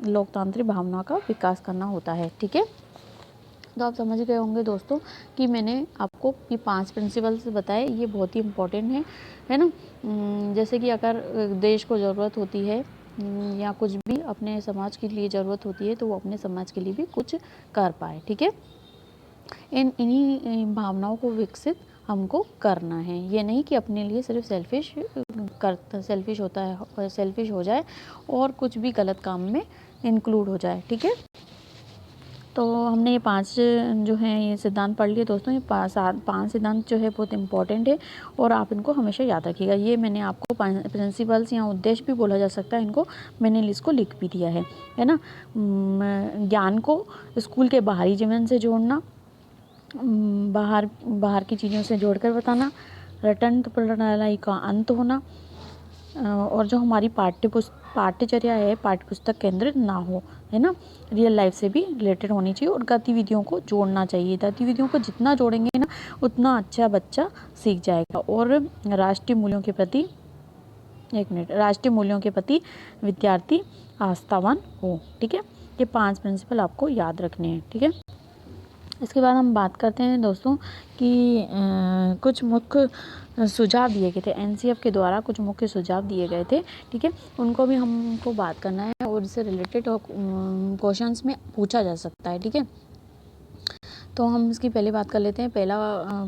लोकतांत्रिक भावना का विकास करना होता है। ठीक है, तो आप समझ गए होंगे दोस्तों कि मैंने आपको ये 5 प्रिंसिपल्स बताए, ये बहुत ही इम्पोर्टेंट है ना। जैसे कि अगर देश को ज़रूरत होती है या कुछ भी अपने समाज के लिए ज़रूरत होती है तो वो अपने समाज के लिए भी कुछ कर पाए। ठीक है, इन्हीं भावनाओं को विकसित हमको करना है। ये नहीं कि अपने लिए सिर्फ सेल्फिश हो जाए और कुछ भी गलत काम में इंक्लूड हो जाए। ठीक है, तो हमने ये 5 जो हैं ये सिद्धांत पढ़ लिए दोस्तों। ये 5 सिद्धांत जो है बहुत इंपॉर्टेंट है और आप इनको हमेशा याद रखिएगा। ये मैंने आपको प्रिंसिपल्स या उद्देश्य भी बोला जा सकता है, इनको मैंने इसको लिख भी दिया है ना। ज्ञान को स्कूल के बाहरी जीवन से जोड़ना, बाहर की चीज़ों से जोड़कर बताना, रटन प्रणाली का अंत होना, और जो हमारी पाठ्यचर्या है पाठ्यपुस्तक केंद्रित ना हो, है ना, रियल लाइफ से भी रिलेटेड होनी चाहिए और गतिविधियों को जोड़ना चाहिए। गतिविधियों को जितना जोड़ेंगे ना उतना अच्छा बच्चा सीख जाएगा और राष्ट्रीय मूल्यों के प्रति विद्यार्थी आस्थावान हो। ठीक है, ये 5 प्रिंसिपल आपको याद रखने हैं। ठीक है, इसके बाद हम बात करते हैं दोस्तों कि कुछ मुख्य सुझाव दिए गए थे एनसीएफ के द्वारा, कुछ मुख्य सुझाव दिए गए थे। ठीक है, उनको भी हमको बात करना है और इससे रिलेटेड क्वेश्चंस में पूछा जा सकता है। ठीक है, तो हम इसकी पहले बात कर लेते हैं। पहला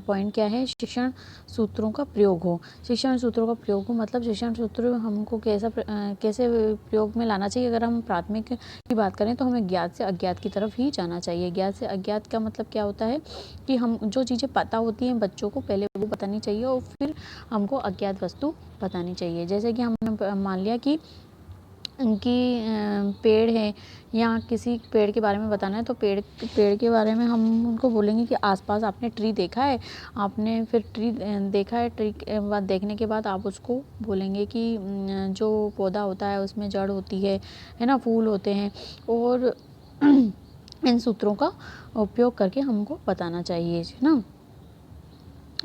पॉइंट क्या है, शिक्षण सूत्रों का प्रयोग हो। शिक्षण सूत्रों का प्रयोग हो मतलब शिक्षण सूत्र हमको कैसे प्रयोग में लाना चाहिए। अगर हम प्राथमिक की बात करें तो हमें ज्ञात से अज्ञात की तरफ ही जाना चाहिए। ज्ञात से अज्ञात का मतलब क्या होता है कि हम जो चीज़ें पता होती हैं बच्चों को पहले वो बतानी चाहिए और फिर हमको अज्ञात वस्तु बतानी चाहिए। जैसे कि हमने मान लिया कि पेड़ है या किसी पेड़ के बारे में बताना है तो पेड़ के बारे में हम उनको बोलेंगे कि आसपास आपने ट्री देखा है, आपने फिर ट्री देखा है, ट्री के बाद देखने के बाद आप उसको बोलेंगे कि जो पौधा होता है उसमें जड़ होती है ना, फूल होते हैं और इन सूत्रों का उपयोग करके हमको बताना चाहिए, है ना।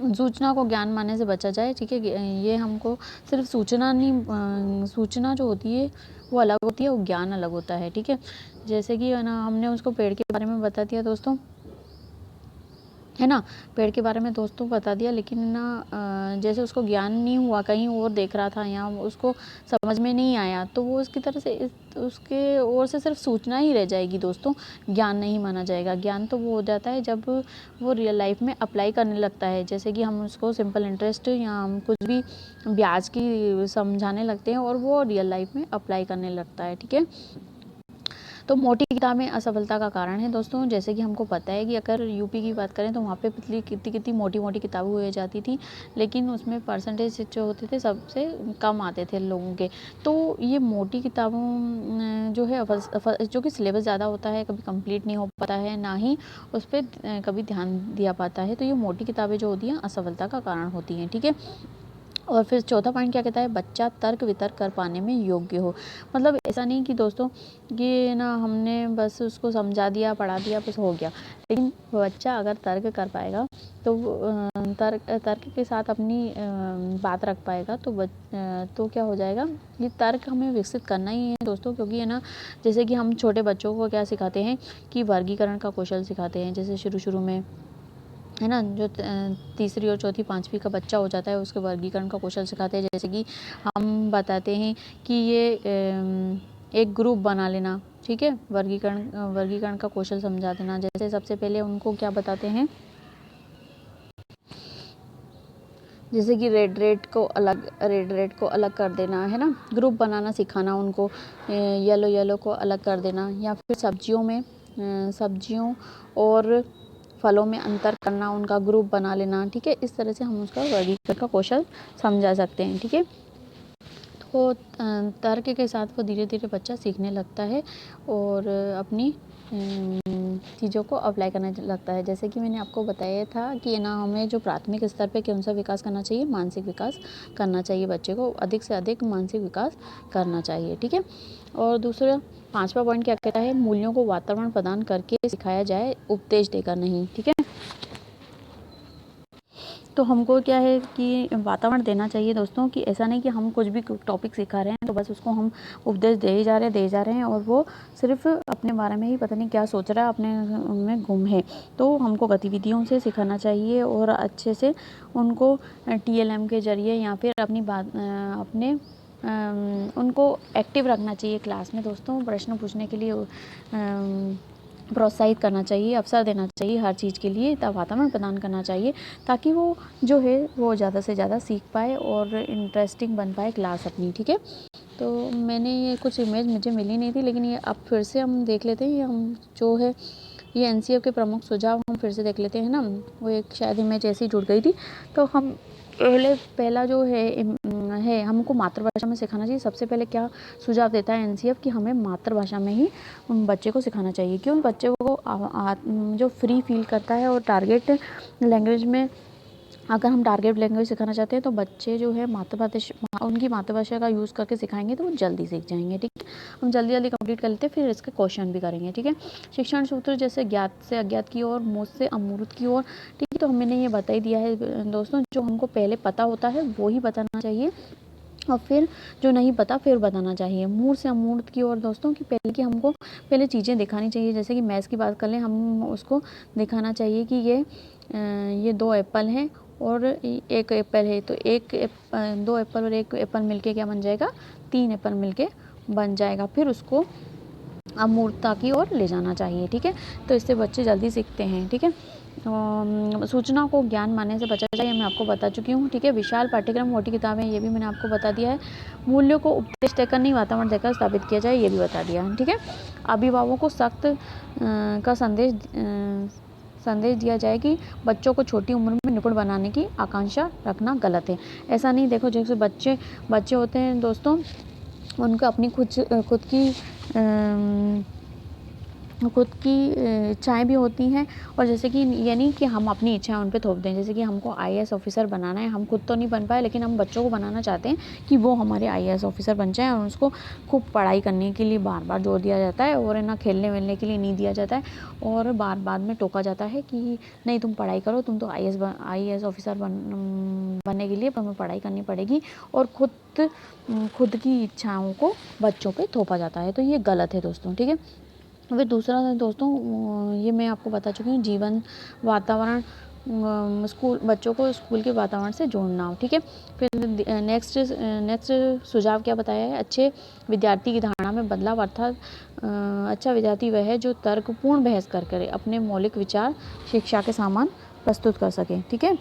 सूचना को ज्ञान मानने से बचा जाए। ठीक है, ये हमको सिर्फ सूचना जो होती है वो अलग होती है और ज्ञान अलग होता है। ठीक है, जैसे कि ना हमने उसको पेड़ के बारे में बता दिया दोस्तों, है ना, पेड़ के बारे में दोस्तों बता दिया, लेकिन ना जैसे उसको ज्ञान नहीं हुआ, कहीं और देख रहा था या उसको समझ में नहीं आया तो वो उसकी तरह से उसके ओर से सिर्फ सूचना ही रह जाएगी दोस्तों, ज्ञान नहीं माना जाएगा। ज्ञान तो वो हो जाता है जब वो रियल लाइफ में अप्लाई करने लगता है। जैसे कि हम उसको सिंपल इंटरेस्ट या हम कुछ भी ब्याज की समझाने लगते हैं और वो रियल लाइफ में अप्लाई करने लगता है। ठीक है, तो मोटी किताबें असफलता का कारण है दोस्तों। जैसे कि हमको पता है कि अगर यूपी की बात करें तो वहाँ पे कितनी मोटी किताबें हो जाती थी, लेकिन उसमें परसेंटेज जो होते थे सबसे कम आते थे लोगों के। तो ये मोटी किताबों जो है जो कि सिलेबस ज़्यादा होता है, कभी कंप्लीट नहीं हो पाता है, ना ही उस पर कभी ध्यान दिया पाता है, तो ये मोटी किताबें जो होती हैं असफलता का कारण होती हैं। ठीक है, और फिर चौथा पॉइंट क्या कहता है, बच्चा तर्क वितर्क कर पाने में योग्य हो। मतलब ऐसा नहीं कि दोस्तों कि ना हमने बस उसको समझा दिया पढ़ा दिया बस हो गया, लेकिन बच्चा अगर तर्क कर पाएगा तो तर्क के साथ अपनी बात रख पाएगा तो क्या हो जाएगा, ये तर्क हमें विकसित करना ही है दोस्तों। क्योंकि है ना, जैसे कि हम छोटे बच्चों को क्या सिखाते हैं कि वर्गीकरण का कौशल सिखाते हैं, जैसे शुरू में, है ना, जो तीसरी और चौथी पांचवी का बच्चा हो जाता है उसके वर्गीकरण का कौशल सिखाते हैं। जैसे कि हम बताते हैं कि ये एक ग्रुप बना लेना। ठीक है, वर्गीकरण का कौशल समझा देना। जैसे सबसे पहले उनको क्या बताते हैं, जैसे कि रेड रेड को अलग कर देना, है ना, ग्रुप बनाना सिखाना उनको, येलो को अलग कर देना, या फिर सब्जियों और फलों में अंतर करना, उनका ग्रुप बना लेना। ठीक है, इस तरह से हम उसका वर्गीकरण का कौशल समझा सकते हैं। ठीक है, तो तर्क के साथ वो धीरे धीरे बच्चा सीखने लगता है और अपनी चीज़ों को अप्लाई करने लगता है। जैसे कि मैंने आपको बताया था कि ना हमें जो प्राथमिक स्तर पे कौन सा विकास करना चाहिए, मानसिक विकास करना चाहिए। बच्चे को अधिक से अधिक मानसिक विकास करना चाहिए, ठीक है। और दूसरा 5वां पॉइंट क्या कहता है, मूल्यों को वातावरण प्रदान करके सिखाया जाए, उपदेश देकर नहीं, ठीक है। तो हमको क्या है कि वातावरण देना चाहिए दोस्तों, कि ऐसा नहीं कि हम कुछ भी टॉपिक सिखा रहे हैं तो बस उसको हम उपदेश दे ही जा रहे हैं और वो सिर्फ अपने बारे में ही पता नहीं क्या सोच रहा है, अपने में गुम है। तो हमको गतिविधियों से सिखाना चाहिए और अच्छे से उनको TLM के जरिए या फिर अपनी बात उनको एक्टिव रखना चाहिए क्लास में दोस्तों। प्रश्न पूछने के लिए प्रोत्साहित करना चाहिए, अवसर देना चाहिए हर चीज़ के लिए, वातावरण प्रदान करना चाहिए ताकि वो जो है वो ज़्यादा से ज़्यादा सीख पाए और इंटरेस्टिंग बन पाए क्लास अपनी, ठीक है। तो मैंने ये कुछ इमेज मुझे मिली नहीं थी, लेकिन ये अब फिर से हम देख लेते हैं। ये हम जो है ये NCF के प्रमुख सुझाव हम फिर से देख लेते हैं ना। वो एक शायद इमेज ऐसी जुड़ गई थी। तो हम पहला जो है हमको मातृभाषा में सिखाना चाहिए। सबसे पहले क्या सुझाव देता है NCF कि हमें मातृभाषा में ही बच्चे को सिखाना चाहिए। क्यों? बच्चे को जो फ्री फील करता है और टारगेट लैंग्वेज में अगर हम टारगेट लैंग्वेज सिखाना चाहते हैं तो बच्चे जो है उनकी मातृभाषा का यूज़ करके सिखाएंगे तो वो जल्दी सीख जाएंगे, ठीक है। हम जल्दी जल्दी कंप्लीट कर लेते हैं, फिर इसके क्वेश्चन भी करेंगे, ठीक है। शिक्षण सूत्र जैसे ज्ञात से अज्ञात की ओर, मूर्त से अमूर्त की ओर, ठीक है। तो मैंने ये बता ही दिया है दोस्तों, जो हमको पहले पता होता है वो ही बताना चाहिए और फिर जो नहीं पता फिर बताना चाहिए। मूर्त से अमूर्त की ओर दोस्तों, कि हमको पहले चीज़ें दिखानी चाहिए। जैसे कि मैथ्स की बात कर लें, हम उसको दिखाना चाहिए कि ये 2 एप्पल हैं और 1 एप्पल है, तो 2 एप्पल और 1 एप्पल मिलके क्या बन जाएगा, 3 एप्पल मिलके बन जाएगा। फिर उसको अमूर्तता की ओर ले जाना चाहिए, ठीक है। तो इससे बच्चे जल्दी सीखते हैं, ठीक है। सूचना को ज्ञान मानने से बचा जाए, मैं आपको बता चुकी हूँ, ठीक है। विशाल पाठ्यक्रम, मोटी किताबें, ये भी मैंने आपको बता दिया है। मूल्यों को उपदेश देकर नहीं वातावरण देकर स्थापित किया जाए, ये भी बता दिया है, ठीक है। अभिभावकों को सख्त का संदेश दिया जाए कि बच्चों को छोटी उम्र में निपुण बनाने की आकांक्षा रखना गलत है। ऐसा नहीं, देखो जैसे बच्चे होते हैं दोस्तों, उनको अपनी खुद की इच्छाएँ भी होती हैं। और जैसे कि ये नहीं कि हम अपनी इच्छाएँ उन पे थोप दें। जैसे कि हमको IAS ऑफ़िसर बनाना है, हम खुद तो नहीं बन पाए, लेकिन हम बच्चों को बनाना चाहते हैं कि वो हमारे IAS ऑफ़िसर बन जाएँ, और उसको खूब पढ़ाई करने के लिए बार-बार जोर दिया जाता है और ना खेलने-वेलने के लिए नहीं दिया जाता है। और बाद में टोका जाता है कि नहीं, तुम पढ़ाई करो, तुम तो IAS ऑफ़िसर बनने के लिए तुम्हें पढ़ाई करनी पड़ेगी, और खुद की इच्छाओं को बच्चों पे थोपा जाता है। तो ये गलत है दोस्तों, ठीक है। फिर दूसरा दोस्तों, ये मैं आपको बता चुकी हूँ, जीवन वातावरण, बच्चों को स्कूल के वातावरण से जोड़ना, ठीक है। फिर नेक्स्ट सुझाव क्या बताया है, अच्छे विद्यार्थी की धारणा में बदलाव, अर्थात अच्छा विद्यार्थी वह है जो तर्कपूर्ण बहस कर करे अपने मौलिक विचार शिक्षा के सामान प्रस्तुत कर सके, ठीक है।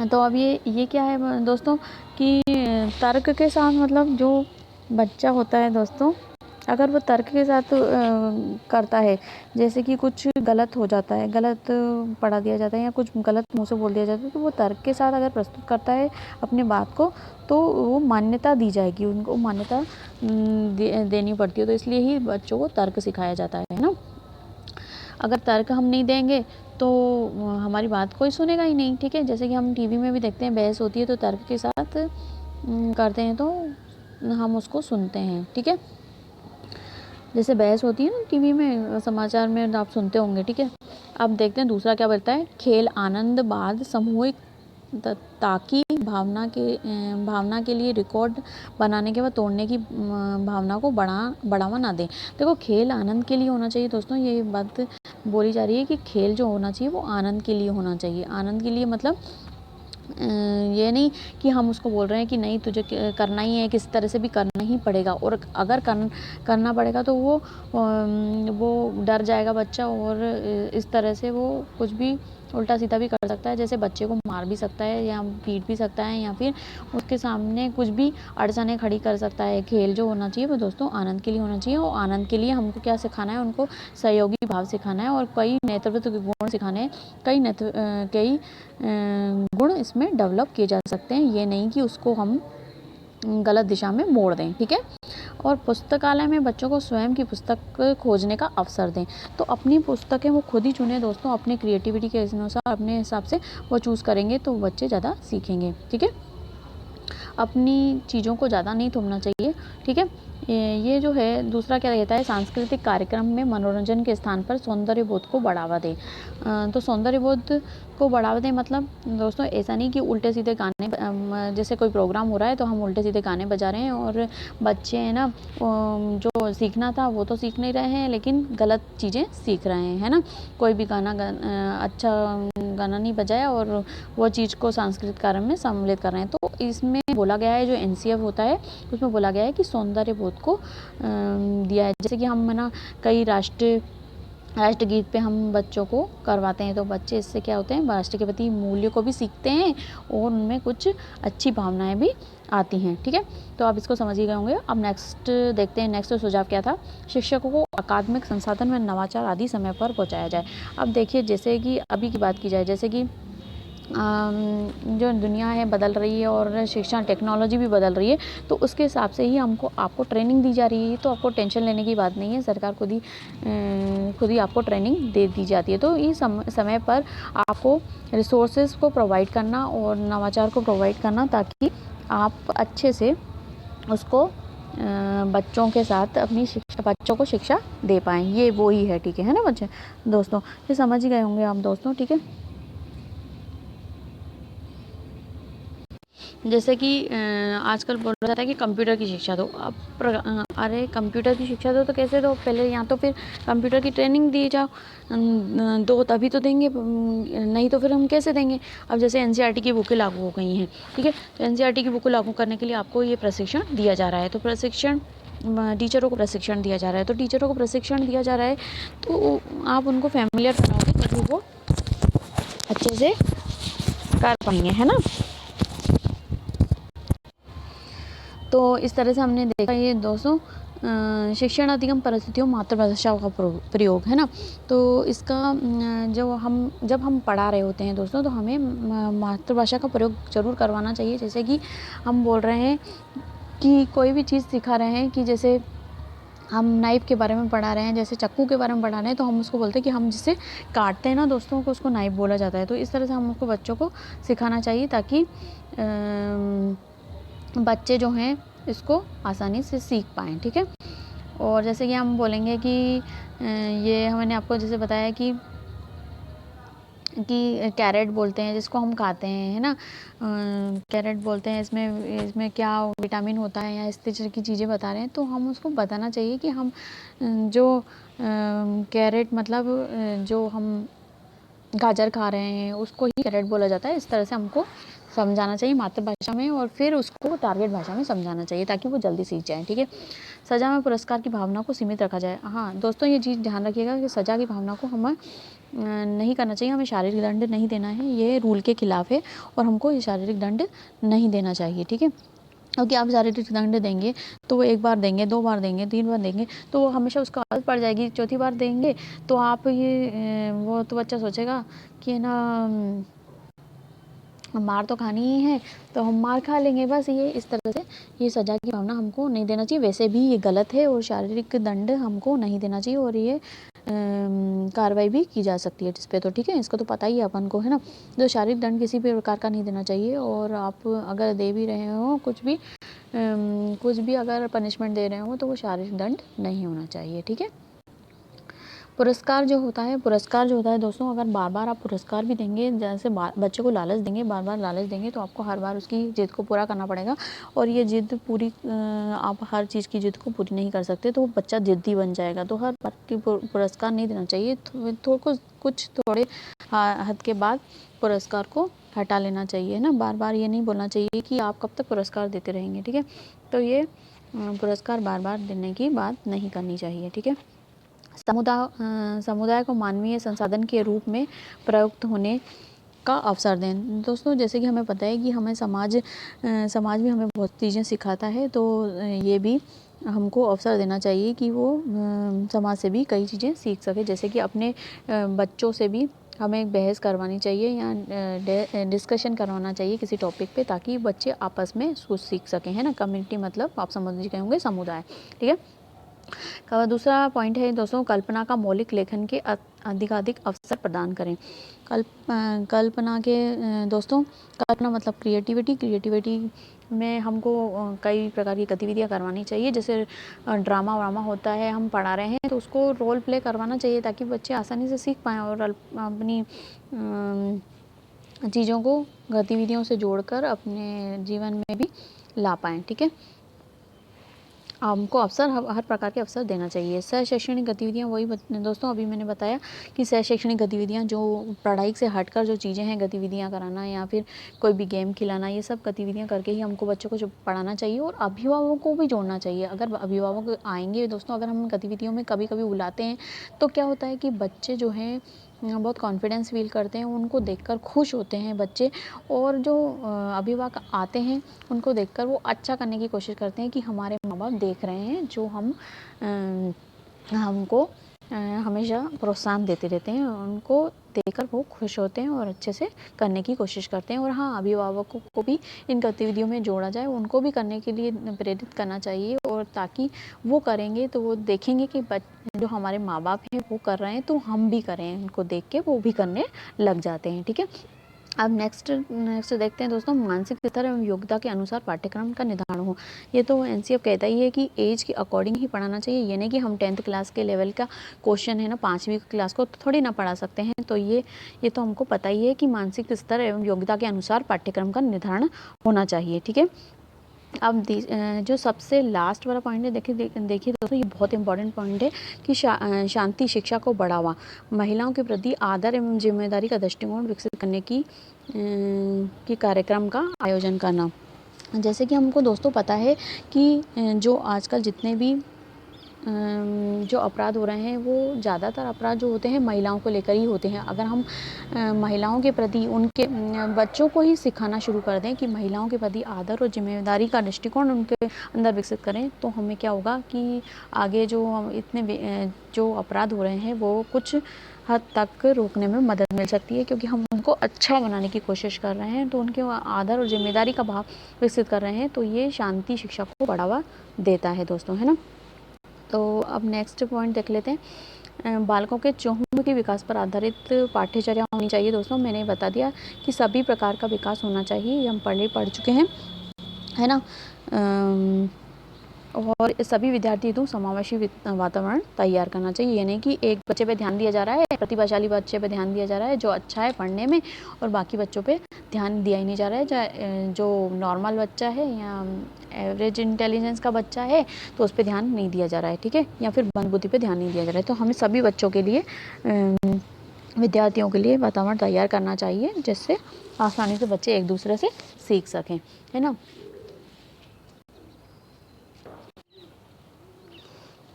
तो अब ये क्या है दोस्तों, कि तर्क के साथ मतलब जो बच्चा होता है दोस्तों, अगर वो तर्क के साथ करता है, जैसे कि कुछ गलत हो जाता है, गलत पढ़ा दिया जाता है या कुछ गलत मुँह से बोल दिया जाता है, तो वो तर्क के साथ अगर प्रस्तुत करता है अपनी बात को, तो वो मान्यता दी जाएगी, उनको मान्यता देनी पड़ती है। तो इसलिए ही बच्चों को तर्क सिखाया जाता है ना। अगर तर्क हम नहीं देंगे तो हमारी बात कोई सुनेगा ही नहीं, ठीक है। जैसे कि हम TV में भी देखते हैं, बहस होती है तो तर्क के साथ करते हैं तो हम उसको सुनते हैं, ठीक है। जैसे बहस होती है ना TV में, समाचार में आप सुनते होंगे, ठीक है। अब देखते हैं दूसरा क्या बोलता है, खेल आनंदवाद सामूहिक ताकि भावना के लिए रिकॉर्ड बनाने के बाद तोड़ने की भावना को बढ़ावा ना दें। देखो, खेल आनंद के लिए होना चाहिए दोस्तों, ये बात बोली जा रही है कि खेल जो होना चाहिए वो आनंद के लिए होना चाहिए। आनंद के लिए मतलब ये नहीं कि हम उसको बोल रहे हैं कि नहीं, तुझे करना ही है, किसी तरह से भी करना ही पड़ेगा, और अगर करना पड़ेगा तो वो डर जाएगा बच्चा, और इस तरह से वो कुछ भी उल्टा सीधा भी कर सकता है। जैसे बच्चे को मार भी सकता है या पीट भी सकता है, या फिर उसके सामने कुछ भी अड़चनें खड़ी कर सकता है। खेल जो होना चाहिए वो दोस्तों आनंद के लिए होना चाहिए, और आनंद के लिए हमको क्या सिखाना है, उनको सहयोगी भाव सिखाना है और कई नेतृत्व के गुण सिखाने हैं। कई गुण इसमें डेवलप किए जा सकते हैं, ये नहीं कि उसको हम गलत दिशा में मोड़ दें, ठीक है। और पुस्तकालय में बच्चों को स्वयं की पुस्तक खोजने का अवसर दें। तो अपनी पुस्तकें वो खुद ही चुनें दोस्तों, अपनी क्रिएटिविटी के अनुसार अपने हिसाब से वो चूज़ करेंगे तो बच्चे ज़्यादा सीखेंगे। ठीक है, अपनी चीज़ों को ज़्यादा नहीं थोपना चाहिए। ठीक है, ये जो है दूसरा क्या कहता है, सांस्कृतिक कार्यक्रम में मनोरंजन के स्थान पर सौंदर्य बोध को बढ़ावा दें। तो सौंदर्य बोध को बढ़ावा दें मतलब दोस्तों ऐसा नहीं कि उल्टे सीधे गाने, जैसे कोई प्रोग्राम हो रहा है तो हम उल्टे सीधे गाने बजा रहे हैं और बच्चे हैं ना जो सीखना था वो तो सीख नहीं रहे हैं लेकिन गलत चीज़ें सीख रहे हैं, है ना। कोई भी गाना अच्छा गाना नहीं बजाया और वो चीज़ को सांस्कृतिक कार्यक्रम में सम्मिलित कर रहे हैं। तो इसमें बोला गया है, जो एनसीएफ होता है उसमें बोला गया है कि सौंदर्य बोध को दिया है। जैसे कि हम है ना कई राष्ट्रगीत पे हम बच्चों को करवाते हैं तो बच्चे इससे क्या होते हैं, राष्ट्र के प्रति मूल्य को भी सीखते हैं और उनमें कुछ अच्छी भावनाएं भी आती हैं। ठीक है, तो आप इसको समझ ही गए होंगे। अब नेक्स्ट देखते हैं, नेक्स्ट सुझाव क्या था, शिक्षकों को अकादमिक संसाधन में नवाचार आदि समय पर पहुंचाया जाए। अब देखिए जैसे कि अभी की बात की जाए, जैसे कि जो दुनिया है बदल रही है और शिक्षा टेक्नोलॉजी भी बदल रही है, तो उसके हिसाब से ही आपको ट्रेनिंग दी जा रही है। तो आपको टेंशन लेने की बात नहीं है, सरकार खुद ही आपको ट्रेनिंग दे दी जाती है। तो इस समय पर आपको रिसोर्सेज को प्रोवाइड करना और नवाचार को प्रोवाइड करना ताकि आप अच्छे से उसको बच्चों के साथ बच्चों को शिक्षा दे पाएँ, ये वो ही है। ठीक है ना बच्चे दोस्तों, ये समझ ही गए होंगे आप दोस्तों। ठीक है, जैसे कि आजकल बोला जाता है कि कंप्यूटर की शिक्षा दो। अब अरे कंप्यूटर की शिक्षा दो तो कैसे दो, पहले या तो फिर कंप्यूटर की ट्रेनिंग दी जाओ, दो तभी तो देंगे, नहीं तो फिर हम कैसे देंगे। अब जैसे एनसीईआरटी की बुकें लागू हो गई हैं, ठीक है, तो एनसीईआरटी की बुक लागू करने के लिए आपको ये प्रशिक्षण दिया जा रहा है। तो टीचरों को प्रशिक्षण दिया जा रहा है, तो टीचरों को प्रशिक्षण दिया जा रहा है तो आप उनको फैमिलियर बनाओगे तभी वो अच्छे से कर पाएंगे, है ना। तो इस तरह से हमने देखा ये दोस्तों शिक्षण अधिगम परिस्थितियों मातृभाषा का प्रयोग, है ना। तो इसका जब हम पढ़ा रहे होते हैं दोस्तों तो हमें मातृभाषा का प्रयोग ज़रूर करवाना चाहिए। जैसे कि हम बोल रहे हैं कि कोई भी चीज़ सिखा रहे हैं, कि जैसे हम नाइफ के बारे में पढ़ा रहे हैं, जैसे चक्कू के बारे में पढ़ा रहे हैं, तो हम उसको बोलते हैं कि हम जिसे काटते हैं ना दोस्तों को उसको नाइफ बोला जाता है। तो इस तरह से हमको बच्चों को सिखाना चाहिए ताकि बच्चे जो हैं इसको आसानी से सीख पाएँ। ठीक है, और जैसे कि हम बोलेंगे कि ये मैंने आपको जैसे बताया कि कैरेट बोलते हैं जिसको हम खाते हैं, है ना। कैरेट बोलते हैं, इसमें क्या विटामिन होता है या इस तरह की चीज़ें बता रहे हैं, तो हम उसको बताना चाहिए कि हम जो कैरेट मतलब जो हम गाजर खा रहे हैं उसको ही कैरेट बोला जाता है। इस तरह से हमको समझाना चाहिए मातृभाषा में और फिर उसको टारगेट भाषा में समझाना चाहिए ताकि वो जल्दी सीख जाए। ठीक है, सज़ा में पुरस्कार की भावना को सीमित रखा जाए। हाँ दोस्तों, ये चीज़ ध्यान रखिएगा कि सज़ा की भावना को हमें नहीं करना चाहिए, हमें शारीरिक दंड नहीं देना है, ये रूल के खिलाफ है और हमको ये शारीरिक दंड नहीं देना चाहिए। ठीक है, क्योंकि आप शारीरिक दंड देंगे तो वो 1 बार देंगे, 2 बार देंगे, 3 बार देंगे तो वो हमेशा उसको आदत पड़ जाएगी। चौथी बार देंगे तो आप वो तो बच्चा सोचेगा कि ना मार तो खानी ही है तो हम मार खा लेंगे बस। ये इस तरह से ये सज़ा की भावना हमको नहीं देना चाहिए, वैसे भी ये गलत है और शारीरिक दंड हमको नहीं देना चाहिए और ये कार्रवाई भी की जा सकती है जिस पे। तो ठीक है, इसको तो पता ही है अपन को, है ना। तो शारीरिक दंड किसी भी प्रकार का नहीं देना चाहिए और आप अगर दे भी रहे हो कुछ भी अगर पनिशमेंट दे रहे हो तो वो शारीरिक दंड नहीं होना चाहिए। ठीक है, पुरस्कार जो होता है दोस्तों, अगर बार बार आप पुरस्कार भी देंगे, जैसे बच्चे को लालच देंगे, बार बार लालच देंगे तो आपको हर बार उसकी जिद को पूरा करना पड़ेगा और ये जिद पूरी आप हर चीज़ की जिद को पूरी नहीं कर सकते तो वो बच्चा जिद्दी बन जाएगा। तो हर बार की पुरस्कार नहीं देना चाहिए, थोड़े हद के बाद पुरस्कार को हटा लेना चाहिए ना। बार बार ये नहीं बोलना चाहिए कि आप कब तक पुरस्कार देते रहेंगे। ठीक है, तो ये पुरस्कार बार बार देने की बात नहीं करनी चाहिए। ठीक है, समुदाय को मानवीय संसाधन के रूप में प्रयुक्त होने का अवसर दें। दोस्तों जैसे कि हमें पता है कि हमें समाज भी हमें बहुत चीज़ें सिखाता है, तो ये भी हमको अवसर देना चाहिए कि वो समाज से भी कई चीज़ें सीख सके। जैसे कि अपने बच्चों से भी हमें एक बहस करवानी चाहिए या डिस्कशन करवाना चाहिए किसी टॉपिक पे, ताकि बच्चे आपस में कुछ सीख सकें, है ना। कम्युनिटी मतलब आप समझ गए होंगे समुदाय, ठीक है। दूसरा पॉइंट है दोस्तों, कल्पना का मौलिक लेखन के अधिकाधिक अवसर प्रदान करें। कल्पना के दोस्तों, कल्पना मतलब क्रिएटिविटी में हमको कई प्रकार की गतिविधियाँ करवानी चाहिए। जैसे ड्रामा वामा होता है, हम पढ़ा रहे हैं तो उसको रोल प्ले करवाना चाहिए, ताकि बच्चे आसानी से सीख पाएँ और अपनी चीज़ों को गतिविधियों से जोड़कर अपने जीवन में भी ला पाएँ, ठीक है। हमको हर प्रकार के अवसर देना चाहिए। सह शैक्षणिक गतिविधियाँ वही दोस्तों अभी मैंने बताया कि सह शैक्षणिक गतिविधियाँ जो पढ़ाई से हटकर जो चीज़ें हैं, गतिविधियाँ कराना या फिर कोई भी गेम खिलाना, ये सब गतिविधियाँ करके ही हमको बच्चों को जो पढ़ाना चाहिए, और अभिभावकों को भी जोड़ना चाहिए। अगर अभिभावक आएंगे दोस्तों, अगर हम गतिविधियों में कभी कभी बुलाते हैं तो क्या होता है कि बच्चे जो हैं बहुत कॉन्फिडेंस फील करते हैं, उनको देखकर खुश होते हैं बच्चे, और जो अभिभावक आते हैं उनको देखकर वो अच्छा करने की कोशिश करते हैं कि हमारे माँ बाप देख रहे हैं, जो हमको हमेशा प्रोत्साहन देते रहते हैं। उनको देखकर वो खुश होते हैं और अच्छे से करने की कोशिश करते हैं। और हाँ, अभिभावकों को भी इन गतिविधियों में जोड़ा जाए, उनको भी करने के लिए प्रेरित करना चाहिए, और ताकि वो करेंगे तो वो देखेंगे कि जो हमारे माँ बाप हैं वो कर रहे हैं तो हम भी करें, उनको देख के वो भी करने लग जाते हैं, ठीक है। अब नेक्स्ट देखते हैं दोस्तों, मानसिक स्तर एवं योग्यता के अनुसार पाठ्यक्रम का निर्धारण हो। ये तो एनसीईआरटी कहता ही है कि एज के अकॉर्डिंग ही पढ़ाना चाहिए। ये नहीं कि हम 10th क्लास के लेवल का क्वेश्चन है ना 5वीं क्लास को थोड़ी ना पढ़ा सकते हैं। तो ये तो हमको पता ही है कि मानसिक स्तर एवं योग्यता के अनुसार पाठ्यक्रम का निर्धारण होना चाहिए, ठीक है। अब जो सबसे लास्ट वाला पॉइंट है, देखिए दोस्तों, ये बहुत इंपॉर्टेंट पॉइंट है कि शांति शिक्षा को बढ़ावा, महिलाओं के प्रति आदर एवं जिम्मेदारी का दृष्टिकोण विकसित करने की कार्यक्रम का आयोजन करना। जैसे कि हमको दोस्तों पता है कि जो आजकल जितने भी जो अपराध हो रहे हैं, वो ज़्यादातर अपराध जो होते हैं महिलाओं को लेकर ही होते हैं। अगर हम महिलाओं के प्रति उनके बच्चों को ही सिखाना शुरू कर दें कि महिलाओं के प्रति आदर और जिम्मेदारी का दृष्टिकोण उनके अंदर विकसित करें, तो हमें क्या होगा कि आगे जो इतने जो अपराध हो रहे हैं वो कुछ हद तक रोकने में मदद मिल सकती है, क्योंकि हम उनको अच्छा बनाने की कोशिश कर रहे हैं, तो उनके आदर और जिम्मेदारी का भाव विकसित कर रहे हैं। तो ये शांति शिक्षा को बढ़ावा देता है दोस्तों, है ना। तो अब नेक्स्ट पॉइंट देख लेते हैं, बालकों के चहुमुखी विकास पर आधारित पाठ्यचर्या होनी चाहिए। दोस्तों मैंने बता दिया कि सभी प्रकार का विकास होना चाहिए, ये हम पढ़ चुके हैं, है ना। और सभी विद्यार्थी हेतु समावेशी वातावरण तैयार करना चाहिए। ये नहीं कि एक बच्चे पे ध्यान दिया जा रहा है, प्रतिभाशाली बच्चे पे ध्यान दिया जा रहा है जो अच्छा है पढ़ने में, और बाकी बच्चों पे ध्यान दिया ही नहीं जा रहा है। चाहे जो नॉर्मल बच्चा है या एवरेज इंटेलिजेंस का बच्चा है तो उस पर ध्यान नहीं दिया जा रहा है, ठीक है, या फिर मंदबुद्धि पे ध्यान नहीं दिया जा रहा है। तो हमें सभी बच्चों के लिए विद्यार्थियों के लिए वातावरण तैयार करना चाहिए, जिससे आसानी से बच्चे एक दूसरे से सीख सकें, है ना।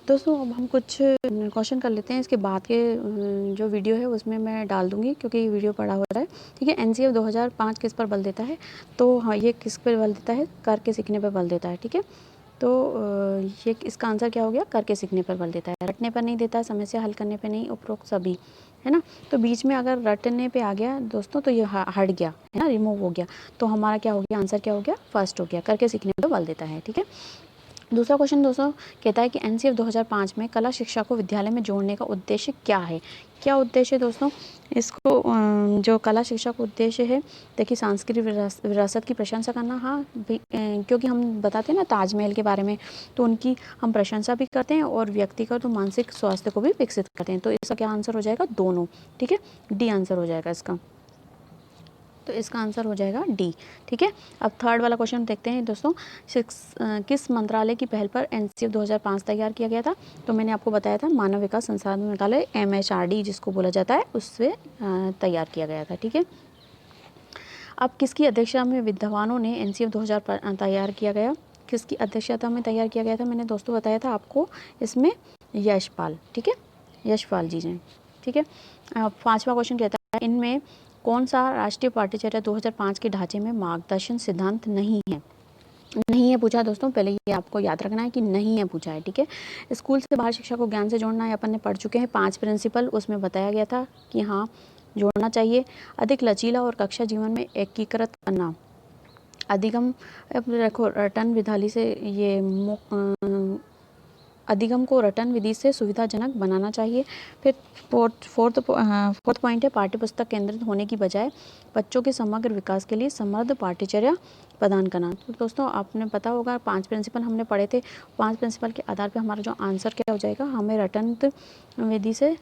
दोस्तों अब हम कुछ क्वेश्चन कर लेते हैं, इसके बाद के जो वीडियो है उसमें मैं डाल दूंगी, क्योंकि वीडियो पड़ा हो रहा है, ठीक है। एनसीईआरटी 2005 किस पर बल देता है? तो हाँ, ये किस पर बल देता है? करके सीखने पर बल देता है, ठीक है। तो ये इसका आंसर क्या हो गया? करके सीखने पर बल देता है, रटने पर नहीं देता है, समस्या हल करने पर नहीं, उपरोक्त सभी, है ना। तो बीच में अगर रटने पे आ गया दोस्तों तो ये हट गया, है ना, रिमूव हो गया। तो हमारा क्या हो गया? आंसर क्या हो गया? फर्स्ट हो गया, करके सीखने पर बल देता है, ठीक है। दूसरा क्वेश्चन दोस्तों कहता है कि एनसीईआरटी 2005 में कला शिक्षा को विद्यालय में जोड़ने का उद्देश्य क्या है? क्या उद्देश्य है दोस्तों? इसको जो कला शिक्षा का उद्देश्य है, देखिए, सांस्कृतिक विरासत की प्रशंसा करना। हाँ क्योंकि हम बताते हैं ना ताजमहल के बारे में, तो उनकी हम प्रशंसा भी करते हैं और व्यक्तिगत और मानसिक स्वास्थ्य को भी विकसित करते हैं। तो इसका क्या आंसर हो जाएगा? दोनों, ठीक है, डी आंसर हो जाएगा इसका। तो इसका आंसर हो जाएगा डी, ठीक है। अब थर्ड वाला क्वेश्चन देखते हैं दोस्तों, किस मंत्रालय की पहल पर एनसीईआरटी 2005 तैयार किया गया था? तो मैंने आपको बताया था, मानव विकास संसाधन मंत्रालय, MHRD जिसको बोला जाता है, उससे तैयार किया गया था, ठीक है। अब किसकी अध्यक्षता में विद्वानों ने एनसीईआरटी 2000 तैयार किया गया? किसकी अध्यक्षता में तैयार किया गया था? मैंने दोस्तों बताया था आपको, इसमें यशपाल, ठीक है, यशपाल जी हैं, ठीक है। पांचवा क्वेश्चन कहता है, इनमें कौन सा राष्ट्रीय पाठ्यचर्या 2005 के ढांचे में मार्गदर्शन सिद्धांत नहीं है? नहीं है पूछा दोस्तों, पहले ये आपको याद रखना है कि नहीं है पूछा है, ठीक है। स्कूल से बाहर शिक्षा को ज्ञान से जोड़ना है, अपन ने पढ़ चुके हैं 5 प्रिंसिपल, उसमें बताया गया था कि हाँ जोड़ना चाहिए। अधिक लचीला और कक्षा जीवन में एकीकृत करना। अधिगम, अब देखो रटन विधाली से ये अधिगम को रटन विधि से सुविधाजनक बनाना चाहिए। फिर फोर्थ पॉइंट है पाठ्यपुस्तक केंद्रित होने की बजाय बच्चों के समग्र विकास के लिए समृद्ध पाठ्यचर्या प्रदान करना। तो दोस्तों आपने पता होगा 5 प्रिंसिपल हमने पढ़े थे। 5 प्रिंसिपल के आधार पर हमारा जो आंसर क्या हो जाएगा, हमें रटन विधि से